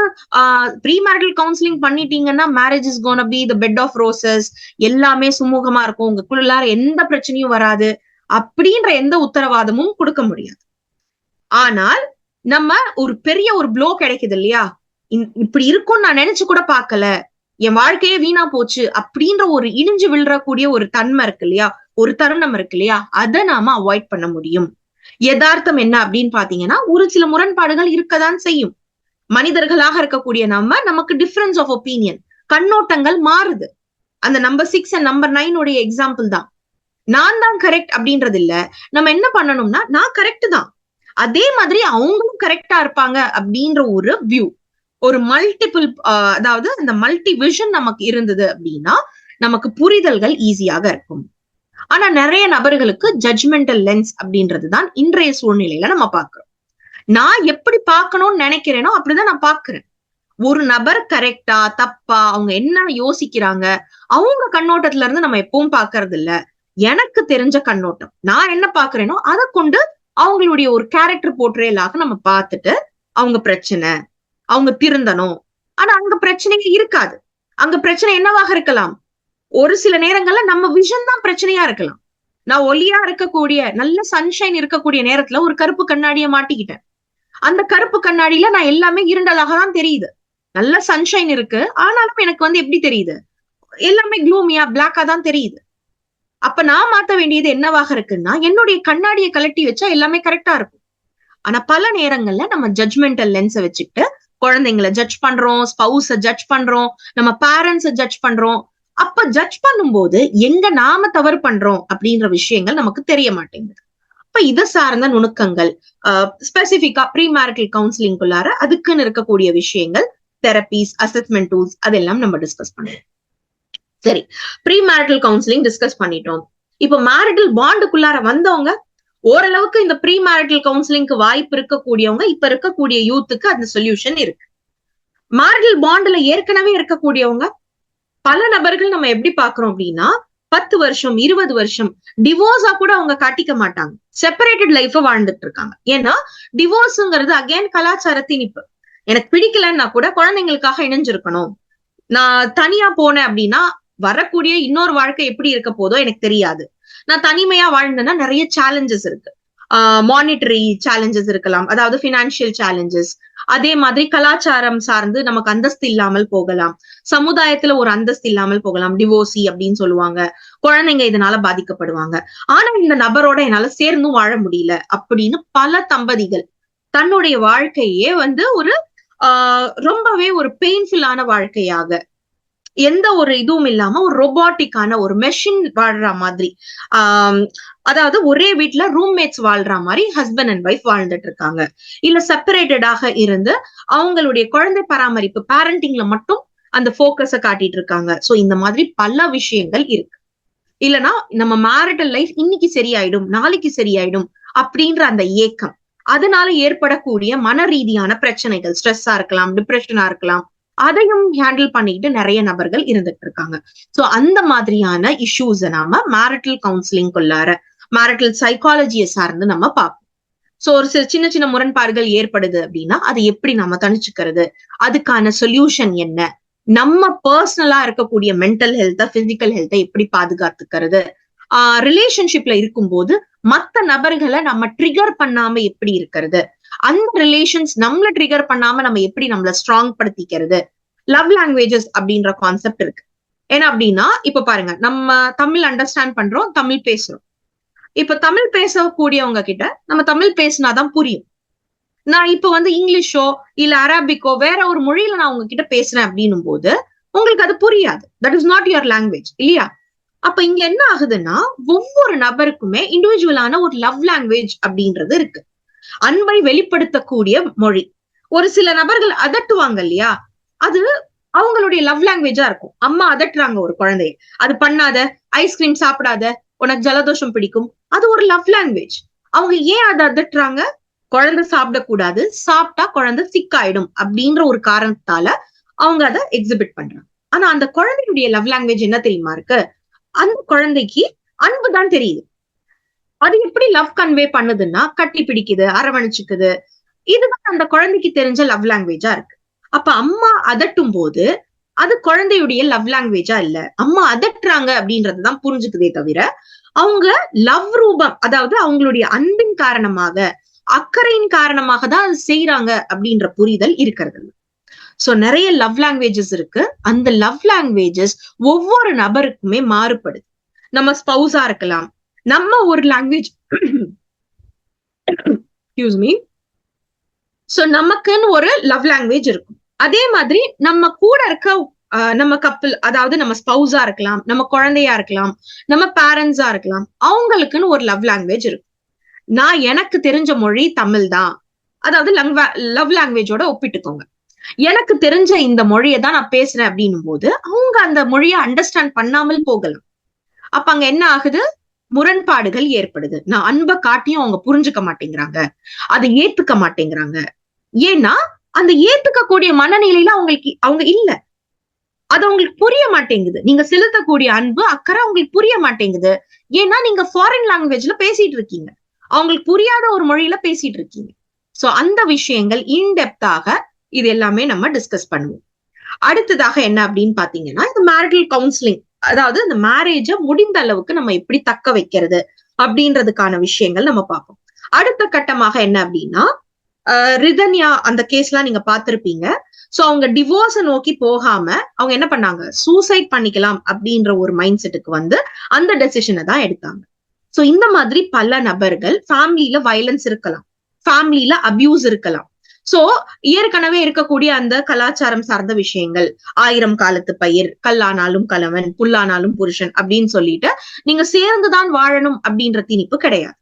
ப்ரீ மேரிட்டல் கவுன்சிலிங் பண்ணிட்டீங்கன்னா marriage is gonna be the bed of roses, எல்லாமே சுமூகமா இருக்கும், உங்களுக்குள்ளார எந்த பிரச்சனையும் வராது அப்படின்ற எந்த உத்தரவாதமும் கொடுக்க முடியாது. ஆனால் நம்ம ஒரு பெரிய ஒரு ப்ளோ கிடைக்குது இல்லையா, இப்படி இருக்கும் நான் நினைச்சு கூட பார்க்கல, என் வாழ்க்கையே வீணா போச்சு அப்படின்ற ஒரு இடிஞ்சு விழுறக்கூடிய ஒரு தன்மை இருக்கு இல்லையா, ஒரு தருணம் இருக்கு இல்லையா, அதை நாம அவாய்ட் பண்ண முடியும். யதார்த்தம் என்ன அப்படின்னு பாத்தீங்கன்னா, ஒரு சில முரண்பாடுகள் இருக்கதான் செய்யும். மனிதர்களாக இருக்கக்கூடிய நமக்கு டிஃபரன்ஸ் ஆஃப் ஒப்பீனியன், கண்ணோட்டங்கள் மாறுது. அந்த நம்பர் 6 அண்ட் நம்பர் 9 உடைய எக்ஸாம்பிள் தான். நான் தான் கரெக்ட் அப்படின்றது இல்ல, நம்ம என்ன பண்ணணும்னா, நான் கரெக்ட் தான், அதே மாதிரி அவங்களும் கரெக்டா இருப்பாங்க அப்படின்ற ஒரு வியூ, ஒரு மல்டிபிள், அதாவது அந்த மல்டி விஷன் நமக்கு இருந்தது அப்படின்னா நமக்கு புரிதல்கள் ஈஸியாக இருக்கும். ஆனா நிறைய நபர்களுக்கு ஜட்ஜ்மெண்டல் லென்ஸ் அப்படின்றதுதான் இன்றைய சூழ்நிலையில நம்ம பாக்குறோம். நான் எப்படி பார்க்கணும்னு நினைக்கிறேனோ அப்படிதான் நான் பாக்குறேன். ஒரு நபர் கரெக்டா தப்பா, அவங்க என்ன யோசிக்கிறாங்க, அவங்க கண்ணோட்டத்துல இருந்து நம்ம எப்பவும் பாக்குறது இல்ல. எனக்கு தெரிஞ்ச கண்ணோட்டம், நான் என்ன பாக்குறேனோ அதை கொண்டு அவங்களுடைய ஒரு கேரக்டர் போர்ட்ரேலாக நம்ம பார்த்துட்டு, அவங்க பிரச்சனை, அவங்க திருந்தணும், ஆனா அங்க பிரச்சனையே இருக்காது. அங்க பிரச்சனை என்னவாக இருக்கலாம், ஒரு சில நேரங்கள்ல நம்ம விஷன் தான் பிரச்சனையா இருக்கலாம். நான் ஒளியா இருக்கக்கூடிய நல்ல சன்ஷைன் இருக்கக்கூடிய நேரத்துல ஒரு கருப்பு கண்ணாடியை மாட்டிக்கிட்டேன். அந்த கருப்பு கண்ணாடியில நான் எல்லாமே இருண்டலாக தான் தெரியுது. நல்ல சன்ஷைன் இருக்கு, ஆனாலும் எனக்கு வந்து எப்படி தெரியுது, எல்லாமே க்ளூமியா பிளாக்கா தான் தெரியுது. அப்ப நான் மாத்த வேண்டியது என்னவாக இருக்குன்னா, என்னுடைய கண்ணாடியை கலட்டி வச்சா எல்லாமே கரெக்டா இருக்கும். ஆனா பல நேரங்கள்ல நம்ம ஜட்ஜ்மெண்டல் லென்ஸை வச்சுக்கிட்டு குழந்தைங்களை ஜட்ஜ் பண்றோம், ஸ்பௌஸ ஜட்ஜ் பண்றோம், நம்ம பேரண்ட்ஸை ஜட்ஜ் பண்றோம். அப்ப ஜட்ஜ் பண்ணும்போது எங்க நாம தவறு பண்றோம் அப்படின்ற விஷயங்கள் நமக்கு தெரிய மாட்டேங்குது. அப்ப இதை சார்ந்த நுணுக்கங்கள் ஸ்பெசிபிக்கா ப்ரீ மேரிட்டல் கவுன்சிலிங்குள்ளார அதுக்குன்னு இருக்கக்கூடிய விஷயங்கள், தெரபிஸ், அசஸ்மெண்ட் டூல்ஸ், அதெல்லாம் நம்ம டிஸ்கஸ் பண்ணுவோம். சரி, ப்ரீ மேரிட்டல் கவுன்சிலிங் டிஸ்கஸ் பண்ணிட்டோம். இப்ப மேரிட்டல் பாண்டுக்குள்ளார வந்தவங்க, ஓரளவுக்கு இந்த ப்ரீ மேரிட்டல் கவுன்சிலிங்க்கு வாய்ப்பு இருக்கக்கூடியவங்க, இப்ப இருக்கக்கூடிய யூத்துக்கு அந்த சொல்யூஷன் இருக்கு. மேரிட்டல் பாண்ட்ல ஏற்கனவே இருக்கக்கூடியவங்க, பல நபர்கள் நம்ம எப்படி பாக்குறோம் அப்படின்னா, 10 வருஷம் 20 வருஷம் டிவோர்ஸா கூட அவங்க காட்டிக்க மாட்டாங்க, செப்பரேட்டட் லைஃப வாழ்ந்துட்டு இருக்காங்க. ஏன்னா டிவோர்ஸ்ங்கிறது அகைன் கலாச்சார திணிப்பு. எனக்கு பிடிக்கலன்னா கூட குழந்தைங்களுக்காக இணைஞ்சிருக்கணும், நான் தனியா போனேன் அப்படின்னா வரக்கூடிய இன்னொரு வாழ்க்கை எப்படி இருக்க போதோ எனக்கு தெரியாது, நான் தனிமையா வாழ்ந்தேன்னா நிறைய சேலஞ்சஸ் இருக்கு. மானிட்டரி சேலஞ்சஸ் இருக்கலாம், அதாவது பினான்சியல் சேலஞ்சஸ். அதே மாதிரி கலாச்சாரம் சார்ந்து நமக்கு அந்தஸ்து இல்லாமல் போகலாம், சமுதாயத்துல ஒரு அந்தஸ்து இல்லாமல் போகலாம், டிவோர்ஸி அப்படின்னு சொல்லுவாங்க, குழந்தைங்க இதனால பாதிக்கப்படுவாங்க. ஆனா இந்த நபரோட என்னால சேர்ந்தும் வாழ முடியல அப்படின்னு பல தம்பதிகள் தன்னுடைய வாழ்க்கையே வந்து ஒரு ரொம்பவே ஒரு பெயின்ஃபுல்லான வாழ்க்கையாக, எந்த ஒரு இதுவும் இல்லாம ஒரு ரொபாட்டிக்கான ஒரு மெஷின் வாழ்ற மாதிரி, அதாவது ஒரே வீட்டுல ரூம்மேட்ஸ் வாழ்ற மாதிரி ஹஸ்பண்ட் அண்ட் ஒய்ஃப் வாழ்ந்துட்டு இருக்காங்க. இல்ல செப்பரேட்டடாக இருந்து அவங்களுடைய குழந்தை பராமரிப்பு பேரண்டிங்ல மட்டும் அந்த போக்கஸ காட்டிட்டு இருக்காங்க. சோ இந்த மாதிரி பல விஷயங்கள் இருக்கு. இல்லனா நம்ம மேரிட்டல் லைஃப் இன்னைக்கு சரியாயிடும், நாளைக்கு சரியாயிடும் அப்படின்ற அந்த ஏக்கம், அதனால ஏற்படக்கூடிய மன ரீதியான பிரச்சனைகள், ஸ்ட்ரெஸ்ஸா இருக்கலாம், டிப்ரெஷனா இருக்கலாம், அதையும் ஹேண்டில் பண்ணிட்டு நிறைய நபர்கள் இருந்துட்டு இருக்காங்க. சோ அந்த மாதிரியான இஷ்யூஸ நாம மேரிட்டல் கவுன்சிலிங்குள்ளார மேரிட்டல் சைக்காலஜியை சார்ந்து நம்ம பார்ப்போம். சோ ஒரு சில சின்ன சின்ன முரண்பாடுகள் ஏற்படுது அப்படின்னா அதை எப்படி நம்ம தணிச்சுக்கிறது, அதுக்கான சொல்யூஷன் என்ன, நம்ம பர்சனலா இருக்கக்கூடிய மென்டல் ஹெல்த், பிசிக்கல் ஹெல்த்தை எப்படி பாதுகாத்துக்கிறது, ரிலேஷன்ஷிப்ல இருக்கும்போது மத்த நபர்களை நம்ம ட்ரிகர் பண்ணாம எப்படி இருக்கிறது, அந்த ரிலேஷன்ஸ் நம்மள ட்ரிகர் பண்ணாம நம்ம எப்படி நம்மள ஸ்ட்ராங் படுத்திக்கிறது. லவ் லாங்குவேஜஸ் அப்படின்ற கான்செப்ட் இருக்கு. ஏன்னா அப்படின்னா இப்ப பாருங்க, நம்ம தமிழ் அண்டர்ஸ்டாண்ட் பண்றோம், தமிழ் பேசுறோம். இப்ப தமிழ் பேசக்கூடியவங்க கிட்ட நம்ம தமிழ் பேசினாதான் புரியும். நான் இப்ப வந்து இங்கிலீஷோ இல்ல அரபிக்கோ வேற ஒரு மொழியில நான் உங்ககிட்ட பேசுறேன் அப்படின்னும் போது உங்களுக்கு அது புரியாது. That is not your language இல்லையா? அப்ப இங்க என்ன ஆகுதுன்னா, ஒவ்வொரு நபருக்குமே இண்டிவிஜுவலான ஒரு லவ் லாங்குவேஜ் அப்படின்றது இருக்கு. அன்பை வெளிப்படுத்தக்கூடிய மொழி. ஒரு சில நபர்கள் அதட்டுவாங்க இல்லையா, அது அவங்களுடைய லவ் லாங்குவேஜா இருக்கும். அம்மா அதட்டுறாங்க ஒரு குழந்தைய, அது பண்ணாத, ஐஸ்கிரீம் சாப்பிடாத, உனக்கு ஜலதோஷம் பிடிக்கும், அது ஒரு லவ் லாங்குவேஜ். அவங்க ஏன் அதை அதட்டுறாங்க? குழந்தை சாப்பிடக்கூடாது, சாப்பிட்டா குழந்தை சிக்காயிடும் அப்படின்ற ஒரு காரணத்தால அவங்க அதை எக்ஸிபிட் பண்றாங்க. ஆனா அந்த குழந்தையுடைய லவ் லாங்குவேஜ் என்ன தெரியுமா இருக்கு? அந்த குழந்தைக்கு அன்பு தான் தெரியுது. அது எப்படி லவ் கன்வே பண்ணுதுன்னா, கட்டி பிடிக்குது, அரவணைச்சுக்குது. இதுதான் அந்த குழந்தைக்கு தெரிஞ்ச லவ் லாங்குவேஜா இருக்கு. அப்ப அம்மா அதட்டும் போது அது குழந்தையுடைய லவ் லாங்குவேஜா இல்ல, அம்மா அதட்டுறாங்க அப்படின்றதுதான் புரிஞ்சுக்குதே தவிர அவங்க லவ் ரூபம், அதாவது அவங்களுடைய அன்பின் காரணமாக, அக்கறையின் காரணமாக தான் அது செய்யறாங்க அப்படின்ற புரிதல் இருக்கிறது. சோ நிறைய லவ் லாங்குவேஜஸ் இருக்கு. அந்த லவ் லாங்குவேஜஸ் ஒவ்வொரு நபருக்குமே மாறுபடுது. நம்ம ஸ்பௌஸா இருக்கலாம், நம்ம ஒரு லாங்குவேஜ், எக்ஸ்கியூஸ் மீ, சோ நமக்குன்னு ஒரு லவ் லாங்குவேஜ் இருக்கும். அதே மாதிரி நம்ம கூட இருக்க நம்ம கப்பிள், அதாவது நம்ம ஸ்பௌஸா இருக்கலாம், நம்ம குழந்தையா இருக்கலாம், நம்ம பேரண்ட்ஸா இருக்கலாம், அவங்களுக்குன்னு ஒரு லவ் லாங்குவேஜ் இருக்கும். நான் எனக்கு தெரிஞ்ச மொழி தமிழ் தான், அதாவது லவ் லாங்குவேஜோட ஒப்பிட்டுக்கோங்க. எனக்கு தெரிஞ்ச இந்த மொழியை தான் நான் பேசுறேன் அப்படின்னும் போது அவங்க அந்த மொழியை அண்டர்ஸ்டாண்ட் பண்ணாமல் போகலாம். அப்ப அங்க என்ன ஆகுது? முரண்பாடுகள் ஏற்படுது. நான் அன்பை காட்டியும் அவங்க புரிஞ்சுக்க மாட்டேங்கிறாங்க, அதை ஏத்துக்க மாட்டேங்கிறாங்க. ஏன்னா அந்த ஏத்துக்கக்கூடிய மனநிலையில அவங்க இல்ல, அது அவங்களுக்கு புரிய மாட்டேங்குது. நீங்க செலுத்தக்கூடிய அன்பு, அக்கறை அவங்களுக்கு புரிய மாட்டேங்குது. ஏன்னா நீங்க ஃபாரின் லாங்குவேஜ்ல பேசிட்டு இருக்கீங்க, அவங்களுக்கு புரியாத ஒரு மொழியில பேசிட்டு இருக்கீங்க. சோ அந்த விஷயங்கள் இன்டெப்தாக இது எல்லாமே நம்ம டிஸ்கஸ் பண்ணுவோம். அடுத்ததாக என்ன அப்படின்னு பாத்தீங்கன்னா, இந்த மேரிட்டல் கவுன்சிலிங், அதாவது இந்த மேரேஜ முடிந்த அளவுக்கு நம்ம எப்படி தக்க வைக்கிறது அப்படின்றதுக்கான விஷயங்கள் நம்ம பார்ப்போம். அடுத்த கட்டமாக என்ன அப்படின்னா, ரிதன்யா அந்த கேஸ்லாம் நீங்க பார்த்திருப்பீங்க. சோ அவங்க டிவோர்ஸ நோக்கி போகாம அவங்க என்ன பண்ணாங்க, சூசைட் பண்ணிக்கலாம் அப்படின்ற ஒரு மைண்ட் செட்டுக்கு வந்து அந்த டெசிஷனை தான் எடுத்தாங்க. சோ இந்த மாதிரி பல நபர்கள், ஃபேமிலியில வயலன்ஸ் இருக்கலாம், ஃபேமிலியில அபியூஸ் இருக்கலாம். சோ ஏற்கனவே இருக்கக்கூடிய அந்த கலாச்சாரம் சார்ந்த விஷயங்கள், 1000 காலத்து பயிர், கல்லானாலும் கலவன், புல்லானாலும் புருஷன் அப்படின்னு சொல்லிட்டு நீங்க சேர்ந்துதான் வாழணும் அப்படின்ற திணிப்பு கிடையாது.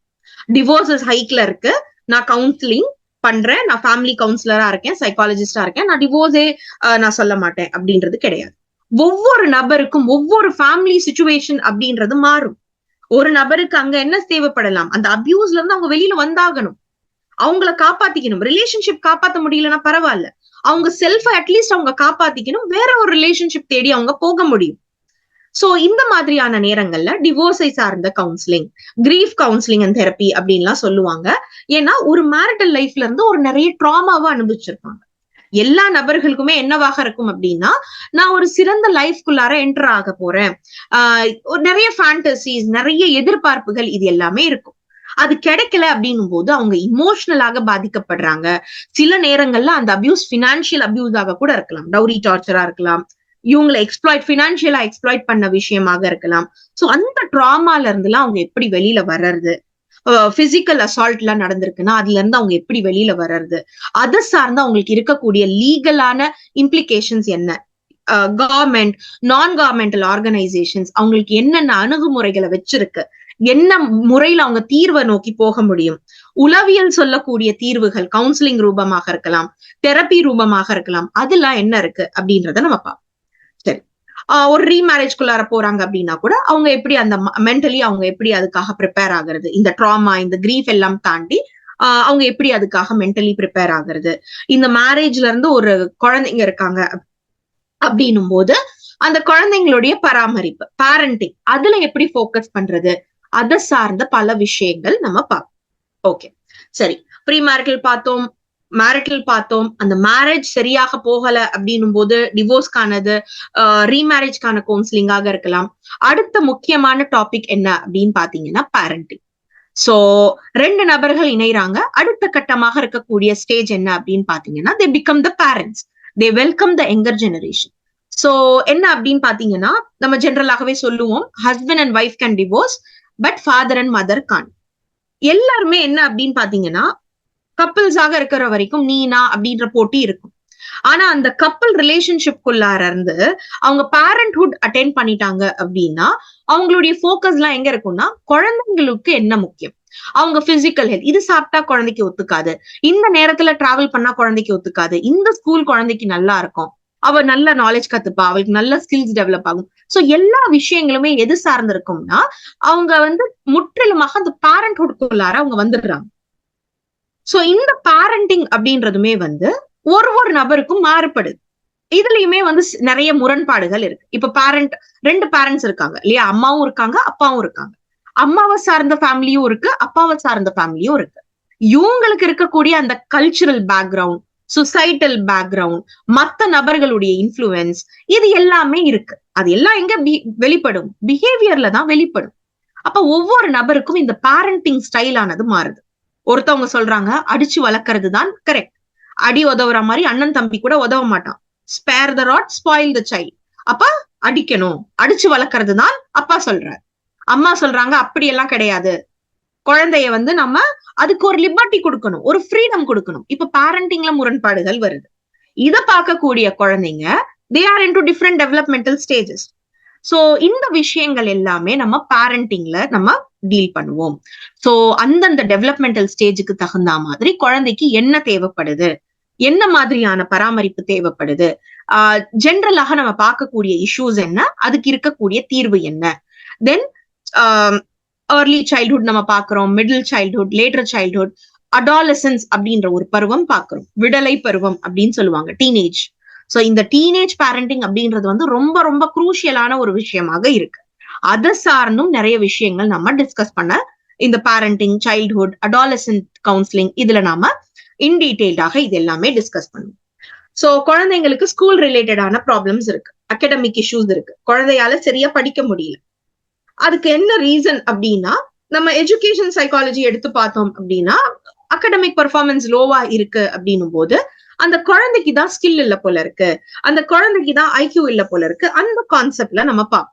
டிவோர்ஸஸ் ஹைக்ல இருக்கு, நான் கவுன்சிலிங் பண்றேன், நான் ஃபேமிலி கவுன்சிலரா இருக்கேன், சைக்காலஜிஸ்டா இருக்கேன், நான் டிவோர்ஸே நான் சொல்ல மாட்டேன் அப்படின்றது கிடையாது. ஒவ்வொரு நபருக்கும் ஒவ்வொரு ஃபேமிலி சிச்சுவேஷன் அப்படின்றது மாறும். ஒரு நபருக்கு அங்க என்ன தேவைப்படலாம், அந்த அபியூஸ்ல இருந்து அவங்க வெளியில வந்தாகணும், அவங்கள காப்பாத்திக்கணும். ரிலேஷன்ஷிப் காப்பாத்த முடியலன்னா பரவாயில்ல, அவங்க செல்ஃபை அட்லீஸ்ட் அவங்க காப்பாத்திக்கணும், வேற ஒரு ரிலேஷன்ஷிப் தேடி அவங்க போக முடியும். சோ இந்த மாதிரியான நேரங்கள்ல டிவோர்ஸை சார்ந்த counselling, grief counselling and therapy அப்படின்லாம் சொல்லுவாங்க. ஏன்னா ஒரு மேரிட்டல் லைஃப்ல இருந்து ஒரு நிறைய ட்ராமாவை அனுபவிச்சிருப்பாங்க. எல்லா நபர்களுக்குமே என்னவாக இருக்கும் அப்படின்னா, நான் ஒரு சிறந்த லைஃப்குள்ளார என்டர் ஆக போறேன், நிறைய ஃபேண்டசிஸ், நிறைய எதிர்பார்ப்புகள், இது எல்லாமே இருக்கும். அது கிடைக்கல அப்படின்னும் போது அவங்க இமோஷனலாக பாதிக்கப்படுறாங்க. சில நேரங்கள்ல அந்த அபியூஸ் பினான்சியல் அபியூஸாக கூட இருக்கலாம், டவுரி டார்ச்சரா இருக்கலாம், இவங்களை பினான்சியலா எக்ஸ்ப்ளாய்ட் பண்ண விஷயமாக இருக்கலாம். சோ அந்த ட்ராமால இருந்துலாம் அவங்க எப்படி வெளியில வர்றது, பிசிக்கல் அசால்ட் எல்லாம் நடந்திருக்குன்னா அதுல இருந்து அவங்க எப்படி வெளியில வர்றது, அதை சார்ந்து அவங்களுக்கு இருக்கக்கூடிய லீகலான இம்ப்ளிகேஷன்ஸ் என்ன, கவர்மெண்ட், நான் கவர்மெண்டல் ஆர்கனைசேஷன்ஸ் அவங்களுக்கு என்னென்ன அணுகுமுறைகளை வச்சிருக்கு, என்ன முறையில அவங்க தீர்வை நோக்கி போக முடியும், உளவியல் சொல்லக்கூடிய தீர்வுகள் கவுன்சிலிங் ரூபமாக இருக்கலாம், தெரப்பி ரூபமாக இருக்கலாம், அதெல்லாம் என்ன இருக்கு அப்படின்றத நம்ம பார்ப்போம். சரி, ஒரு ரீமேரேஜ்குள்ளார போறாங்க அப்படின்னா கூட அவங்க எப்படி அந்த மென்டலி அவங்க எப்படி அதுக்காக ப்ரிப்பேர் ஆகுறது, இந்த ட்ராமா இந்த கிரீஃப் எல்லாம் தாண்டி அவங்க எப்படி அதுக்காக மென்டலி ப்ரிப்பேர் ஆகுறது, இந்த மேரேஜ்ல இருந்து ஒரு குழந்தைங்க இருக்காங்க அப்படின்னும் போது அந்த குழந்தைங்களுடைய பராமரிப்பு பேரண்டிங் அதுல எப்படி ஃபோக்கஸ் பண்றது, அதை சார்ந்த பல விஷயங்கள் நம்ம பார்ப்போம். ஓகே, சரி, ப்ரீ மேரிட்டல் பார்த்தோம், மேரிட்டல் பார்த்தோம். அந்த மேரேஜ் சரியாக போகல அப்படின்னும் போது டிவோர்ஸ்க்கானது, ரீமேரேஜ்க்கான கவுன்சிலிங்காக இருக்கலாம். அடுத்த முக்கியமான டாபிக் என்ன அப்படின்னு பாத்தீங்கன்னா பேரண்டிங். சோ 2 நபர்கள் இணைறாங்க, அடுத்த கட்டமாக இருக்கக்கூடிய ஸ்டேஜ் என்ன அப்படின்னு பாத்தீங்கன்னா they become the parents, they welcome the younger generation. So என்ன அப்படின்னு பாத்தீங்கன்னா நம்ம ஜெனரலாகவே சொல்லுவோம் husband and wife can divorce but father and mother can't. எல்லாருமே என்ன அப்படின்னு பாத்தீங்கன்னா கப்பிள்ஸாக இருக்கிற வரைக்கும் நீனா அப்படின்ற போட்டி இருக்கும். ஆனா அந்த கப்பிள் ரிலேஷன்ஷிப்குள்ளார இருந்து அவங்க பேரண்ட்ஹுட் அட்டென்ட் பண்ணிட்டாங்க அப்படின்னா அவங்களுடைய ஃபோக்கஸ் எல்லாம் எங்க இருக்கும்னா குழந்தைங்களுக்கு என்ன முக்கியம், அவங்க பிசிக்கல் ஹெல்த், இது சாப்பிட்டா குழந்தைக்கு ஒத்துக்காது, இந்த நேரத்துல டிராவல் பண்ணா குழந்தைக்கு ஒத்துக்காது, இந்த ஸ்கூல் குழந்தைக்கு நல்லா இருக்கும், அவ நல்ல நாலேஜ் கத்துப்பா, அவளுக்கு நல்ல ஸ்கில்ஸ் டெவலப் ஆகும். சோ எல்லா விஷயங்களுமே எது சார்ந்து இருக்கும்னா அவங்க முற்றிலுமாக அந்த பேரண்ட்ஹுட்குள்ளார அவங்க வந்துடுறாங்க. சோ இந்த பேரண்டிங் அப்படின்றதுமே ஒரு நபருக்கும் மாறுபடுது. இதுலயுமே நிறைய முரண்பாடுகள் இருக்கு. இப்ப ரெண்டு பேரண்ட்ஸ் இருக்காங்க இல்லையா, அம்மாவும் இருக்காங்க அப்பாவும் இருக்காங்க. அம்மாவை சார்ந்த ஃபேமிலியும் இருக்கு, அப்பாவை சார்ந்த ஃபேமிலியும் இருக்கு. இவங்களுக்கு இருக்கக்கூடிய அந்த கல்ச்சுரல் பேக்ரவுண்ட், சொசைட்டல் பேக்ரவுண்ட், மத்த நபர்களுடைய இன்ஃப்ளூயன்ஸ், இது எல்லாமே இருக்கு. அது எல்லாம் எங்க வெளிப்படும், பிஹேவியர்ல தான் வெளிப்படும். அப்ப ஒவ்வொரு நபருக்கும் இந்த பேரண்டிங் ஸ்டைல் ஆனது மாறுது. ஒருத்தவங்க சொல்றாங்க அடிச்சு வளர்க்கறது தான் கரெக்ட், அடி உதவுற மாதிரி அண்ணன் தம்பி கூட உதவ மாட்டான், spare the rod spoil the child, அப்ப அடிக்கணும் அடிச்சு வளர்க்கறது தான் அப்பா சொல்றாரு. அம்மா சொல்றாங்க அப்படி எல்லாம் கிடையாது, குழந்தைய நம்ம அதுக்கு ஒரு லிபர்ட்டி கொடுக்கணும், ஒரு ஃப்ரீடம் கொடுக்கணும். இப்ப பேரண்டிங்ல முரண்பாடுகள் வருது. இத பார்க்கக்கூடிய குழந்தைங்க they are into different developmental stages. So இந்த விஷயங்கள் எல்லாமே நம்ம பேரண்டிங்ல நம்ம டீல் பண்ணுவோம். சோ அந்தந்த டெவலப்மெண்டல் ஸ்டேஜுக்கு தகுந்த மாதிரி குழந்தைக்கு என்ன தேவைப்படுது, என்ன மாதிரியான பராமரிப்பு தேவைப்படுது, ஜென்ரலாக நம்ம பார்க்கக்கூடிய இஷ்யூஸ் என்ன, அதுக்கு இருக்கக்கூடிய தீர்வு என்ன. தென் ஏர்லி சைல்ட்ஹுட் நம்ம பாக்குறோம், middle childhood, later childhood, adolescence அப்படின்ற ஒரு பருவம் பாக்குறோம், விடலை பருவம் அப்படின்னு சொல்லுவாங்க, டீனேஜ். சோ இந்த டீனேஜ் பேரண்டிங் அப்படின்றது ரொம்ப ரொம்ப குரூஷியலான ஒரு விஷயமாக இருக்கு. அதை சார்ந்தும் நிறைய விஷயங்கள் நம்ம டிஸ்கஸ் பண்ண இந்த பேரண்டிங், சைல்ட்ஹுட், அடாலசன்ட் கவுன்சிலிங் இதுல நாம இன் டீடைல்டாக இது எல்லாமே டிஸ்கஸ் பண்ணுவோம். சோ குழந்தைங்களுக்கு ஸ்கூல் ரிலேட்டடான ப்ராப்ளம்ஸ் இருக்கு, அகடமிக் இஷ்யூஸ் இருக்கு, குழந்தையால சரியா படிக்க முடியல. அதுக்கு என்ன ரீசன் அப்படின்னா நம்ம எஜுகேஷன் சைக்காலஜி எடுத்து பார்த்தோம் அப்படின்னா அகடமிக் பெர்ஃபார்மன்ஸ் லோவா இருக்கு அப்படின்னும் போது அந்த குழந்தைக்கு தான் ஸ்கில் இல்ல போல இருக்கு, அந்த குழந்தைக்கு தான் ஐக்யூ இல்ல போல இருக்கு, அந்த கான்செப்ட்ல நம்ம பார்ப்போம்.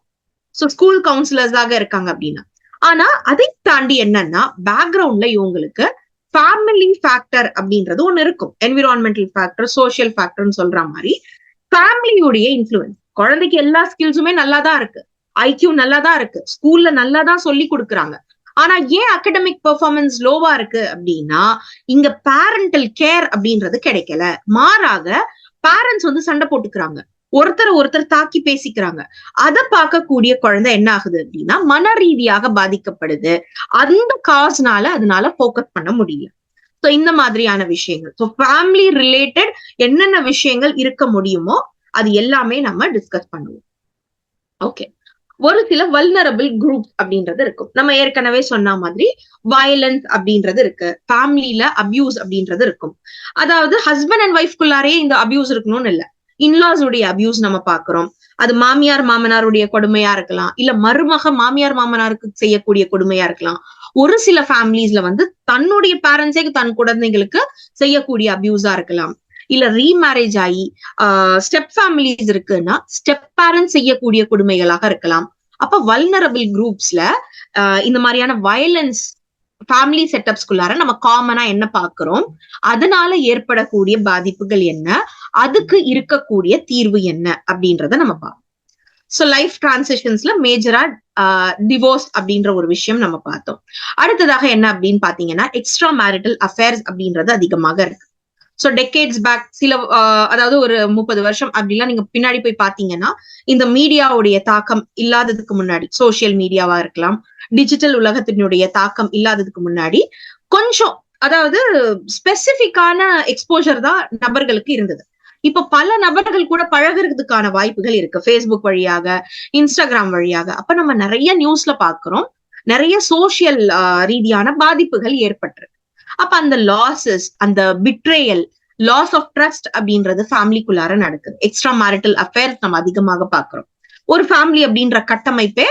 சோ ஸ்கூல் கவுன்சிலர்ஸாக இருக்காங்க அப்படின்னா. ஆனா அதை தாண்டி என்னன்னா பேக்ரவுண்ட்ல இவங்களுக்கு ஃபேமிலி ஃபேக்டர் அப்படின்றது ஒண்ணு இருக்கும், என்விரான்மெண்டல் ஃபேக்டர், சோசியல் ஃபேக்டர்னு சொல்ற மாதிரி ஃபேமிலியுடைய இன்ஃப்ளூயன்ஸ். குழந்தைக்கு எல்லா ஸ்கில்ஸுமே நல்லா தான் இருக்கு, ஐக்யூ நல்லா தான் இருக்கு, ஸ்கூல்ல நல்லா தான் சொல்லி கொடுக்குறாங்க. ஆனா ஏன் அகடமிக் பெர்ஃபார்மன்ஸ் லோவா இருக்கு அப்படின்னா இங்க பேரண்டல் கேர் அப்படின்றது கிடைக்கல. மாறாக பேரண்ட்ஸ் சண்டை போட்டுக்கிறாங்க, ஒருத்தர் தாக்கி பேசிக்கிறாங்க. அதை பார்க்கக்கூடிய குழந்தை என்ன ஆகுது அப்படின்னா மன ரீதியாக பாதிக்கப்படுது. அந்த காஸ்னால அதனால ஃபோக்கஸ் பண்ண முடியல. சோ இந்த மாதிரியான விஷயங்கள், சோ ஃபேமிலி ரிலேட்டட் என்னென்ன விஷயங்கள் இருக்க முடியுமோ அது எல்லாமே நம்ம டிஸ்கஸ் பண்ணுவோம். ஓகே, ஒரு சில வல்னரபிள் குரூப் அப்படின்றது இருக்கும். நம்ம ஏற்கனவே சொன்ன மாதிரி வயலன்ஸ் அப்படின்றது இருக்கு, ஃபேமிலில அபியூஸ் அப்படின்றது இருக்கும். அதாவது ஹஸ்பண்ட் அண்ட் ஒய்ஃப்குள்ளாரே இந்த அபியூஸ் இருக்கணும்னு இல்ல, இன்லாஸ் உடைய அபியூஸ் நம்ம பாக்குறோம். அது மாமியார் மாமனாருடைய கொடுமையா இருக்கலாம், இல்ல மருமக மாமியார் மாமனாருக்கு செய்யக்கூடிய கொடுமையா இருக்கலாம். ஒரு சில ஃபேமிலிஸ்ல தன்னுடைய பேரண்ட்ஸே தன் குழந்தைங்களுக்கு செய்யக்கூடிய அபியூஸா இருக்கலாம். இல்ல ரீமேரேஜ் ஆகி ஸ்டெப் ஃபேமிலிஸ் இருக்குன்னா ஸ்டெப் பேரண்ட்ஸ் செய்யக்கூடிய கொடுமைகளாக இருக்கலாம். அப்ப வல்னரபிள் குரூப்ஸ்ல இந்த மாதிரியான வயலன்ஸ் ஃபேமிலி செட்டப்ஸ்குள்ளார நம்ம காமனா என்ன பாக்குறோம், அதனால ஏற்படக்கூடிய பாதிப்புகள் என்ன, அதுக்கு இருக்கக்கூடிய தீர்வு என்ன அப்படின்றத நம்ம பார்ப்போம். சோ லைஃப் டிரான்சிஷன்ஸ்ல மேஜரா டிவோர்ஸ் அப்படின்ற ஒரு விஷயம் நம்ம பார்த்தோம். அடுத்ததாக என்ன அப்படின்னு பாத்தீங்கன்னா எக்ஸ்ட்ரா மேரிட்டல் அஃபேர்ஸ் அப்படின்றது அதிகமாக இருக்கு. சோ டெக்கேட்ஸ் பேக் சில அதாவது ஒரு 30 வருஷம் அப்படிலாம் நீங்க பின்னாடி போய் பாத்தீங்கன்னா இந்த மீடியாவுடைய தாக்கம் இல்லாததுக்கு முன்னாடி, சோசியல் மீடியாவா இருக்கலாம், டிஜிட்டல் உலகத்தினுடைய தாக்கம் இல்லாததுக்கு முன்னாடி கொஞ்சம் அதாவது ஸ்பெசிபிக்கான எக்ஸ்போஜர் தான் நபர்களுக்கு இருந்தது. இப்ப பல நபர்கள் கூட பழகுறதுக்கான வாய்ப்புகள் இருக்கு, ஃபேஸ்புக் வழியாக, இன்ஸ்டாகிராம் வழியாக. அப்ப நம்ம நிறைய நியூஸ்ல பாக்குறோம், நிறைய சோசியல் ரீதியான பாதிப்புகள் ஏற்பட்டிருக்கு. அப்ப அந்த லாசஸ், அந்த பிட்ரேயல், லாஸ் ஆஃப் ட்ரஸ்ட் அப்படின்றது ஃபேமிலிக்குள்ளார நடக்குது. எக்ஸ்ட்ரா மேரிட்டல் அஃபேர்ஸ் நம்ம அதிகமாக பாக்குறோம். ஒரு ஃபேமிலி அப்படின்ற கட்டமைப்பே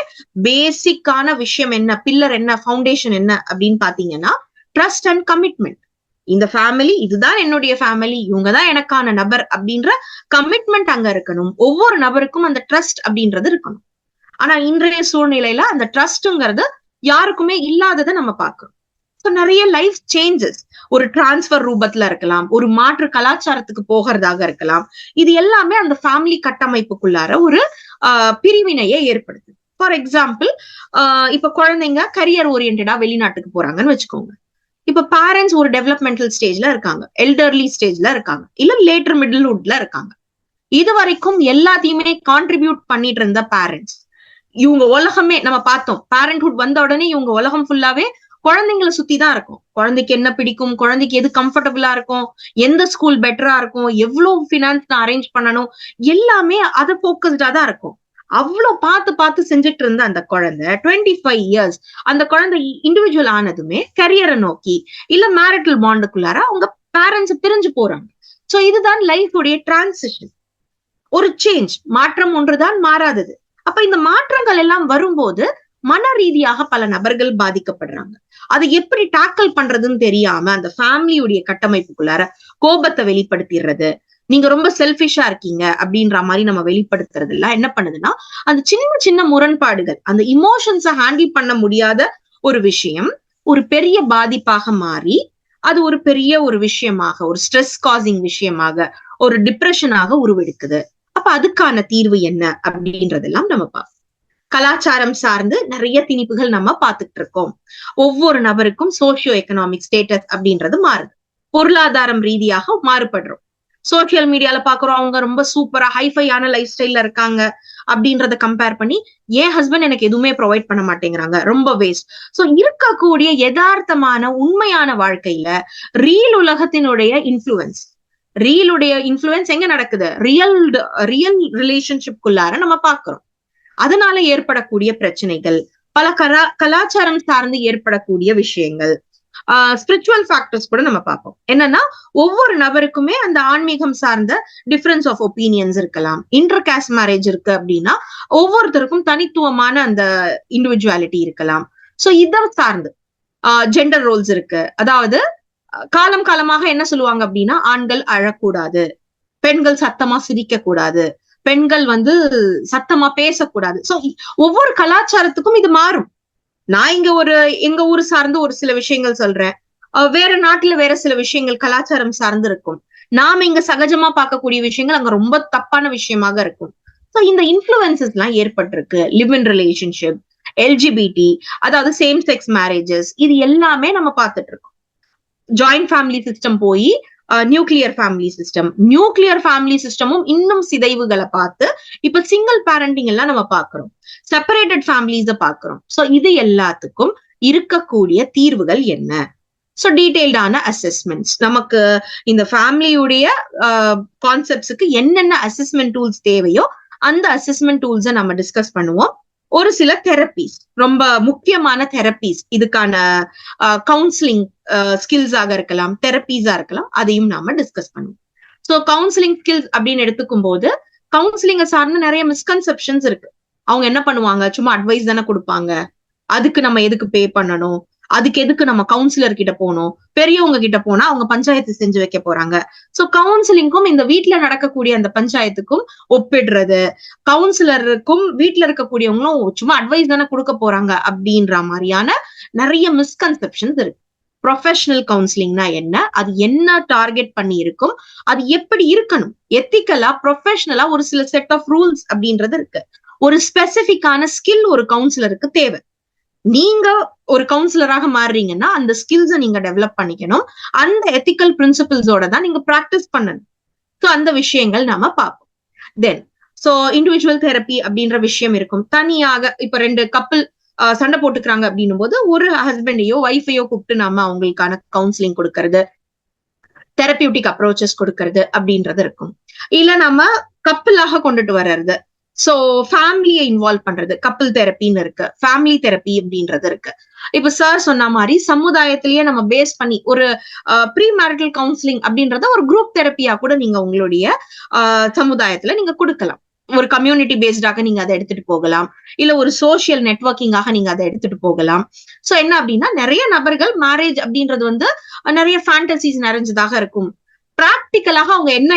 பேசிக்கான விஷயம் என்ன, பில்லர் என்ன, ஃபவுண்டேஷன் என்ன அப்படின்னு பாத்தீங்கன்னா ட்ரஸ்ட் அண்ட் கமிட்மெண்ட். இந்த ஃபேமிலி, இதுதான் என்னுடைய ஃபேமிலி, இவங்கதான் எனக்கான நபர் அப்படின்ற கமிட்மெண்ட் அங்க இருக்கணும். ஒவ்வொரு நபருக்கும் அந்த ட்ரஸ்ட் அப்படின்றது இருக்கணும். ஆனா இன்றைய சூழ்நிலையில அந்த ட்ரஸ்ட்ங்கிறது யாருக்குமே இல்லாததை நம்ம பார்க்கிறோம். நிறைய லைஃப் சேஞ்சஸ், ஒரு டிரான்ஸ்பர் ரூபத்துல இருக்கலாம், ஒரு மாற்று கலாச்சாரத்துக்கு போகிறதாக இருக்கலாம். இது எல்லாமே அந்த ஃபேமிலி கட்டமைப்புக்குள்ளார ஒரு பிரிவினையை ஏற்படுத்துது. ஃபார் எக்ஸாம்பிள், இப்ப குழந்தைங்க கரியர் ஓரியன்டா வெளிநாட்டுக்கு போறாங்கன்னு வச்சுக்கோங்க. இப்ப பேரண்ட்ஸ் ஒரு டெவலப்மெண்டல் ஸ்டேஜ்ல இருக்காங்க, எல்டர்லி ஸ்டேஜ்ல இருக்காங்க, இல்ல லேட்டர் மிடில்ஹுட்ல இருக்காங்க. இது வரைக்கும் எல்லாத்தையுமே கான்ட்ரிபியூட் பண்ணிட்டு இருந்த பேரண்ட்ஸ், இவங்க உலகமே நம்ம பார்த்தோம். பேரண்ட்ஹுட் வந்த உடனே இவங்க உலகம் ஃபுல்லாவே குழந்தைங்களை சுத்தி தான் இருக்கும். குழந்தைக்கு என்ன பிடிக்கும், குழந்தைக்கு எது கம்ஃபர்டபுளா இருக்கும், எந்த ஸ்கூல் பெட்டரா இருக்கும், எவ்வளவு பினான்ஸ் நான் அரேஞ்ச் பண்ணணும், எல்லாமே அதை போக்கஸ்டா தான் இருக்கும். அவ்வளவு பார்த்து செஞ்சுட்டு இருந்த அந்த குழந்தை 25 இயர்ஸ் அந்த குழந்தை இண்டிவிஜுவல் ஆனதுமே கரியரை நோக்கி இல்ல மேரிட்டல் பாண்டுக்குள்ளார அவங்க பேரண்ட்ஸ் பிரிஞ்சு போறாங்க. சோ இதுதான் லைஃப் உடைய டிரான்சிஷன், ஒரு சேஞ்ச், மாற்றம் ஒன்றுதான் மாறாதது. அப்ப இந்த மாற்றங்கள் எல்லாம் வரும்போது மன ரீதியாக பல நபர்கள் பாதிக்கப்படுறாங்க. அதை எப்படி டாக்கிள் பண்றதுன்னு தெரியாம அந்த ஃபேமிலியுடைய கட்டமைப்புக்குள்ளார கோபத்தை வெளிப்படுத்திடுறது, நீங்க ரொம்ப செல்ஃபிஷா இருக்கீங்க அப்படின்ற மாதிரி நம்ம வெளிப்படுத்துறது எல்லாம் என்ன பண்ணுதுன்னா அந்த சின்ன முரண்பாடுகள், அந்த இமோஷன்ஸை ஹேண்டில் பண்ண முடியாத ஒரு விஷயம் ஒரு பெரிய பாதிப்பாக மாறி அது ஒரு பெரிய ஒரு விஷயமாக, ஒரு ஸ்ட்ரெஸ் காசிங் விஷயமாக, ஒரு டிப்ரெஷனாக உருவெடுக்குது. அப்ப அதுக்கான தீர்வு என்ன அப்படின்றதெல்லாம் நம்ம பார்ப்போம். கலாச்சாரம் சார்ந்து நிறைய திணிப்புகள் நம்ம பார்த்துட்டு இருக்கோம். ஒவ்வொரு நபருக்கும் சோசியோ எக்கனாமிக் ஸ்டேட்டஸ் அப்படின்றது மாறுது, பொருளாதாரம் ரீதியாக மாறுபடுறோம். சோசியல் மீடியால பாக்குறோம், அவங்க ரொம்ப சூப்பரா ஹைஃபையான லைஃப் ஸ்டைல்ல இருக்காங்க அப்படின்றத கம்பேர் பண்ணி என் ஹஸ்பண்ட் எனக்கு எதுவுமே ப்ரொவைட் பண்ண மாட்டேங்கிறாங்க, ரொம்ப வேஸ்ட். சோ இருக்கக்கூடிய யதார்த்தமான உண்மையான வாழ்க்கையில ரீல் உலகத்தினுடைய இன்ஃப்ளூயன்ஸ் எங்க நடக்குது, ரியல் ரிலேஷன்ஷிப்குள்ளார நம்ம பாக்குறோம். அதனால ஏற்படக்கூடிய பிரச்சனைகள், பல கலாச்சாரம் சார்ந்து ஏற்படக்கூடிய விஷயங்கள், ஸ்பிரிச்சுவல் ஃபேக்டர்ஸ் கூட நம்ம பார்ப்போம். என்னன்னா ஒவ்வொரு நபருக்குமே அந்த ஆன்மீகம் சார்ந்த டிஃபரன்ஸ் ஆஃப் ஒப்பீனியன்ஸ் இருக்கலாம். இன்டர் காஸ்ட் மேரேஜ் இருக்கு அப்படின்னா ஒவ்வொருத்தருக்கும் தனித்துவமான அந்த இண்டிவிஜுவாலிட்டி இருக்கலாம். சோ இதை சார்ந்து ஜெண்டர் ரோல்ஸ் இருக்கு. அதாவது காலம் காலமாக என்ன சொல்லுவாங்க அப்படின்னா ஆண்கள் அழக்கூடாது, பெண்கள் சத்தமா சிரிக்க கூடாது, பெண்கள் சத்தமா பேசக்கூடாது. சோ ஒவ்வொரு கலாச்சாரத்துக்கும் இது மாறும். நான் எங்க ஊர் சார்ந்து ஒரு சில விஷயங்கள் சொல்றேன், வேற நாட்டுல வேற சில விஷயங்கள் கலாச்சாரம் சார்ந்து இருக்கும். நாம இங்க சகஜமா பார்க்கக்கூடிய விஷயங்கள் அங்க ரொம்ப தப்பான விஷயமாக இருக்கும். சோ இந்த இன்ஃப்ளூயன்சஸ் எல்லாம் ஏற்பட்டிருக்கு. லிவ் இன் ரிலேஷன்ஷிப், LGBT, அதாவது சேம் செக்ஸ் மேரேஜஸ், இது எல்லாமே நம்ம பார்த்துட்டு இருக்கோம். ஜாயிண்ட் ஃபேமிலி சிஸ்டம் போய் நியூக்ளியர் ஃபேமிலி சிஸ்டமும் இன்னும் சிதைவுகளை பார்த்து இப்ப சிங்கிள் பேரண்டிங் எல்லாம் நம்ம பாக்குறோம், செப்பரேட்டட் ஃபேமிலிஸ பாக்குறோம். சோ இது எல்லாத்துக்கும் இருக்கக்கூடிய தீர்வுகள் என்ன? சோ டீடைல்டான அசஸ்மெண்ட்ஸ், நமக்கு இந்த ஃபேமிலியுடைய கான்செப்ட்ஸுக்கு என்னென்ன அசஸ்மெண்ட் டூல்ஸ் தேவையோ அந்த அசஸ்மெண்ட் டூல்ஸை நம்ம டிஸ்கஸ் பண்ணுவோம். ஒரு சில தெரப்பீஸ், ரொம்ப முக்கியமான தெரப்பீஸ், இதுக்கான கவுன்சிலிங் ஸ்கில்ஸாக இருக்கலாம், தெரப்பீஸா இருக்கலாம், அதையும் நாம டிஸ்கஸ் பண்ணுவோம். சோ கவுன்சிலிங் ஸ்கில்ஸ் அப்படின்னு எடுத்துக்கும் போது கவுன்சிலிங்க சார்ந்து நிறைய மிஸ்கன்செப்ஷன்ஸ் இருக்கு. அவங்க என்ன பண்ணுவாங்க, சும்மா அட்வைஸ் தானே கொடுப்பாங்க, அதுக்கு நம்ம எதுக்கு பே பண்ணணும், அதுக்கு எதுக்கு நம்ம கவுன்சிலர் கிட்ட போகணும், பெரியவங்க கிட்ட போனா அவங்க பஞ்சாயத்து செஞ்சு வைக்க போறாங்க. சோ கவுன்சிலிங்கும் இந்த வீட்டுல நடக்கக்கூடிய அந்த பஞ்சாயத்துக்கும் ஒப்பிடுறது, கவுன்சிலருக்கும் வீட்டுல இருக்கக்கூடியவங்களும் சும்மா அட்வைஸ் தானே கொடுக்க போறாங்க அப்படின்ற மாதிரியான நிறைய மிஸ்கன்செப்ஷன்ஸ் இருக்கு. ப்ரொஃபஷனல் கவுன்சிலிங்னா என்ன, அது என்ன டார்கெட் பண்ணி இருக்கும், அது எப்படி இருக்கணும், எத்திக்கலா ப்ரொஃபஷனலா ஒரு சில செட் ஆஃப் ரூல்ஸ் அப்படின்றது இருக்கு. ஒரு ஸ்பெசிபிக்கான ஸ்கில் ஒரு கவுன்சிலருக்கு தேவை. நீங்க ஒரு கவுன்சிலராக மாறுறீங்கன்னா அந்த ஸ்கில்ஸை நீங்க டெவலப் பண்ணிக்கணும். அந்த எத்திக்கல் பிரின்சிபிள்ஸோட தான் நீங்க பிராக்டிஸ் பண்ணணும். ஸோ அந்த விஷயங்கள் நாம பார்ப்போம். தென் ஸோ இண்டிவிஜுவல் தெரப்பி அப்படின்ற விஷயம் இருக்கும். தனியாக இப்ப 2 கப்பிள் சண்டை போட்டுக்கிறாங்க அப்படின்னும் போது ஒரு ஹஸ்பண்டையோ ஒய்ஃபையோ கூப்பிட்டு நாம அவங்களுக்கான கவுன்சிலிங் கொடுக்கறது, தெரப்பியூட்டிக் அப்ரோச்சஸ் கொடுக்கறது அப்படின்றது இருக்கும். இல்ல நம்ம கப்பிளாக கொண்டுட்டு வர்றது, சோ ஃபேமிலியை இன்வால்வ் பண்றது, கப்பிள் தெரப்பின்னு இருக்கு, ஃபேமிலி தெரப்பி அப்படின்றது இருக்கு. இப்ப சார் சொன்ன மாதிரி சமுதாயத்திலேயே நம்ம பேஸ் பண்ணி ஒரு ப்ரீ மேரிட்டல் கவுன்சிலிங் அப்படின்றத ஒரு குரூப் தெரப்பியா கூட நீங்க உங்களுடைய சமுதாயத்துல நீங்க கொடுக்கலாம். ஒரு கம்யூனிட்டி பேஸ்டாக நீங்க அதை எடுத்துட்டு போகலாம், இல்ல ஒரு சோசியல் நெட்வொர்க்கிங்காக நீங்க அதை எடுத்துட்டு போகலாம். சோ என்ன அப்படின்னா, நிறைய நபர்கள் மேரேஜ் அப்படின்றது வந்து நிறைய ஃபேண்டசிஸ் நிறைஞ்சதாக இருக்கும். பிராக்டிக்கலாக அவங்க என்ன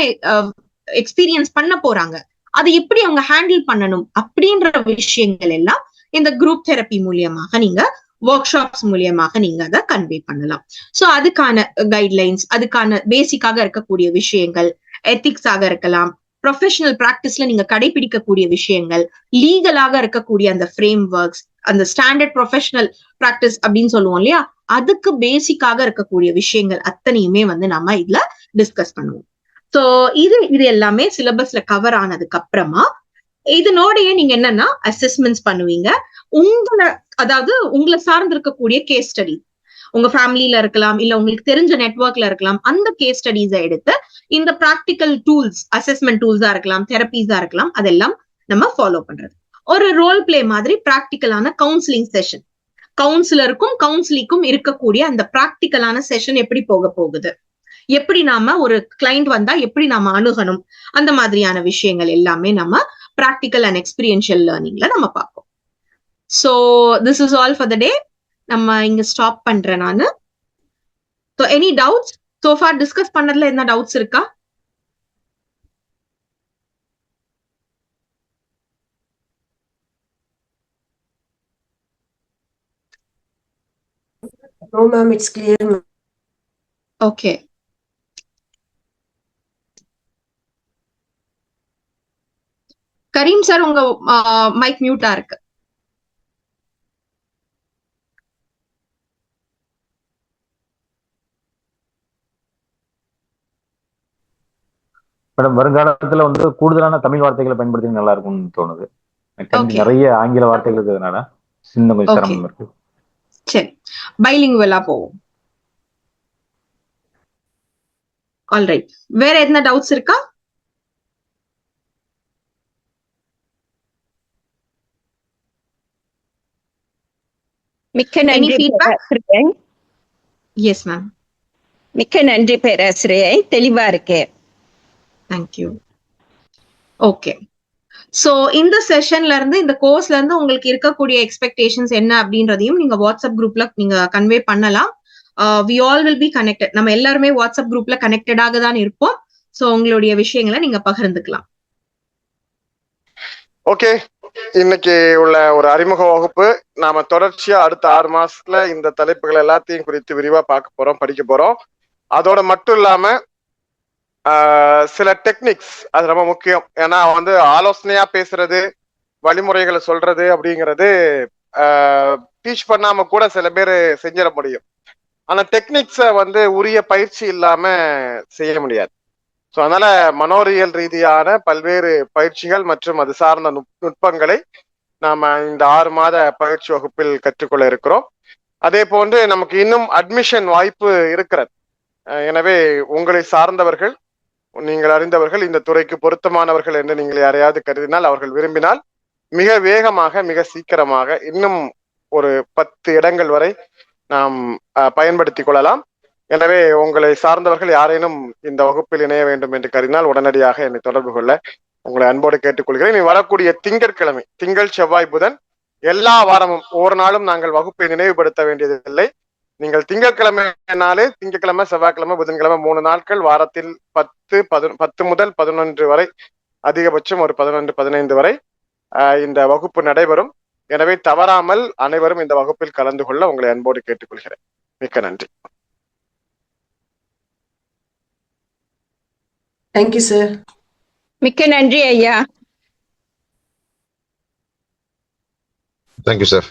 எக்ஸ்பீரியன்ஸ் பண்ண போறாங்க, அதை எப்படி அவங்க ஹேண்டில் பண்ணணும் அப்படின்ற விஷயங்கள் எல்லாம் இந்த குரூப் தெரப்பி மூலியமாக நீங்க ஒர்க் ஷாப்ஸ் மூலியமாக நீங்க அதை கன்வே பண்ணலாம். சோ அதுக்கான கைட்லைன்ஸ், அதுக்கான பேசிக்காக இருக்கக்கூடிய விஷயங்கள், எத்திக்ஸாக இருக்கலாம், ப்ரொஃபஷனல் பிராக்டிஸ்ல நீங்க கடைபிடிக்கக்கூடிய விஷயங்கள், லீகலாக இருக்கக்கூடிய அந்த ஃப்ரேம் ஒர்க்ஸ், அந்த ஸ்டாண்டர்ட் ப்ரொஃபஷனல் பிராக்டிஸ் அப்படின்னு சொல்லுவோம் இல்லையா, அதுக்கு பேசிக்காக இருக்கக்கூடிய விஷயங்கள் அத்தனையுமே வந்து நம்ம இதுல டிஸ்கஸ் பண்ணுவோம். சோ இது எல்லாமே சிலபஸ்ல கவர் ஆனதுக்கு அப்புறமா இதனோடய நீங்க என்னன்னா அசஸ்மெண்ட்ஸ் பண்ணுவீங்க. அதாவது உங்களை சார்ந்து இருக்கக்கூடிய கேஸ் ஸ்டடி, உங்க ஃபேமிலியில இருக்கலாம், இல்ல உங்களுக்கு தெரிஞ்ச நெட்வொர்க்ல இருக்கலாம், அந்த கேஸ் ஸ்டடிஸை எடுத்து இந்த பிராக்டிக்கல் டூல்ஸ், அசஸ்மெண்ட் டூல்ஸா இருக்கலாம், தெரப்பீஸா இருக்கலாம், அதெல்லாம் நம்ம ஃபாலோ பண்றது. ஒரு ரோல் பிளே மாதிரி பிராக்டிக்கலான கவுன்சிலிங் செஷன், கவுன்சிலருக்கும் கவுன்சிலிக்கும் இருக்கக்கூடிய அந்த பிராக்டிக்கலான செஷன் எப்படி போக போகுது, எப்படி நாம ஒரு கிளைண்ட் வந்தா எப்படி நாம அணுகணும், அந்த மாதிரியான விஷயங்கள் எல்லாமே நம்ம பிராக்டிக்கல் அண்ட் எக்ஸ்பீரியன்ஷியல் லேர்னிங்ல நம்ம பார்ப்போம். So this is all for the day. நம்ம இங்க ஸ்டாப் பண்றேன் நானு. So any doubts so far discuss பண்ணதுல என்ன டவுட்ஸ் இருக்கா? No, ma'am, it's clear. Okay. Karim sir, உங்க மைக் மியூட்டா இருக்கு. மேடம், வருங்காலத்துல வந்து கூடுதலான தமிழ் வார்த்தைகளை பயன்படுத்தி நல்லா இருக்கும்னு தோணுது. Okay. நிறைய ஆங்கில வார்த்தைகள் இருக்கிறதுனால சின்ன கொஞ்சம் Okay. சிரமம் இருக்கு. சரி, பைலிங்குவலா போவோம். ஆல்ரைட், வேற என்ன டவுட்ஸ் இருக்கா? மிக்க நன்றி பேராசிரியை. Yes ma'am. மிக்க நன்றி பேராசிரியை, தெளிவா இருக்கு. தேங்க்யூ. ஓகே, சோ இந்த செஷன்ல இருந்து, இந்த கோர்ஸ்ல இருந்து உங்களுக்கு இருக்கக்கூடிய எக்ஸ்பெக்டேஷன்ஸ் என்ன அப்படின்றதையும் நீங்க வாட்ஸ்அப் குரூப்ல நீங்க கன்வே பண்ணலாம். We all will be connected. நம்ம எல்லாருமே வாட்ஸ்அப் குரூப்ல கனெக்டடாக தான் இருப்போம். சோ உங்களுடைய விஷயங்களை நீங்க பகிர்ந்துக்கலாம். ஓகே, இன்னைக்கு உள்ள ஒரு அறிமுக வகுப்பு. நாம தொடர்ச்சியா அடுத்த 6 மாசத்துல இந்த தலைப்புகள் எல்லாத்தையும் குறித்து விரிவா பார்க்க போறோம், படிக்க போறோம். அதோட மட்டும் இல்லாம சில டெக்னிக்ஸ், அது ரொம்ப முக்கியம். ஏன்னா வந்து ஆலோசனையா பேசுறது, வழிமுறைகளை சொல்றது அப்படிங்கிறது டீச் பண்ணாம கூட சில பேர் செஞ்சிட முடியும். ஆனா டெக்னிக்ஸை வந்து உரிய பயிற்சி இல்லாம செய்ய முடியாது. ஸோ அதனால மனோரியல் ரீதியான பல்வேறு பயிற்சிகள் மற்றும் அது சார்ந்த நுட்பங்களை நாம இந்த 6 மாத பயிற்சி வகுப்பில் கற்றுக்கொள்ள இருக்கிறோம். அதே போன்று நமக்கு இன்னும் அட்மிஷன் வாய்ப்பு இருக்கிறது. எனவே உங்களை சார்ந்தவர்கள், நீங்கள் அறிந்தவர்கள், இந்த துறைக்கு பொருத்தமானவர்கள் என்று நீங்கள் யாரையாவது கருதினால், அவர்கள் விரும்பினால் மிக வேகமாக, மிக சீக்கிரமாக இன்னும் ஒரு 10 இடங்கள் வரை நாம் பயன்படுத்தி கொள்ளலாம். எனவே உங்களை சார்ந்தவர்கள் யாரேனும் இந்த வகுப்பில் இணைய வேண்டும் என்று கருதினால் உடனடியாக என்னை தொடர்பு கொள்ள உங்களை அன்போடு கேட்டுக்கொள்கிறேன். நீ வரக்கூடிய திங்கட்கிழமை, திங்கள், செவ்வாய், புதன், எல்லா வாரமும் ஒரு நாளும் நாங்கள் வகுப்பை நினைவுபடுத்த வேண்டியதில்லை. நீங்கள் திங்கட்கிழமைனாலே திங்கட்கிழமை, செவ்வாய்க்கிழமை, புதன்கிழமை 3 நாட்கள் வாரத்தில் 10 முதல் 11 வரை, அதிகபட்சம் ஒரு 11, 15 வரை இந்த வகுப்பு நடைபெறும். எனவே தவறாமல் அனைவரும் இந்த வகுப்பில் கலந்து கொள்ள உங்களை அன்போடு கேட்டுக்கொள்கிறேன். மிக்க நன்றி. Thank you sir. மிக்க நன்றி ஐயா. Thank you sir.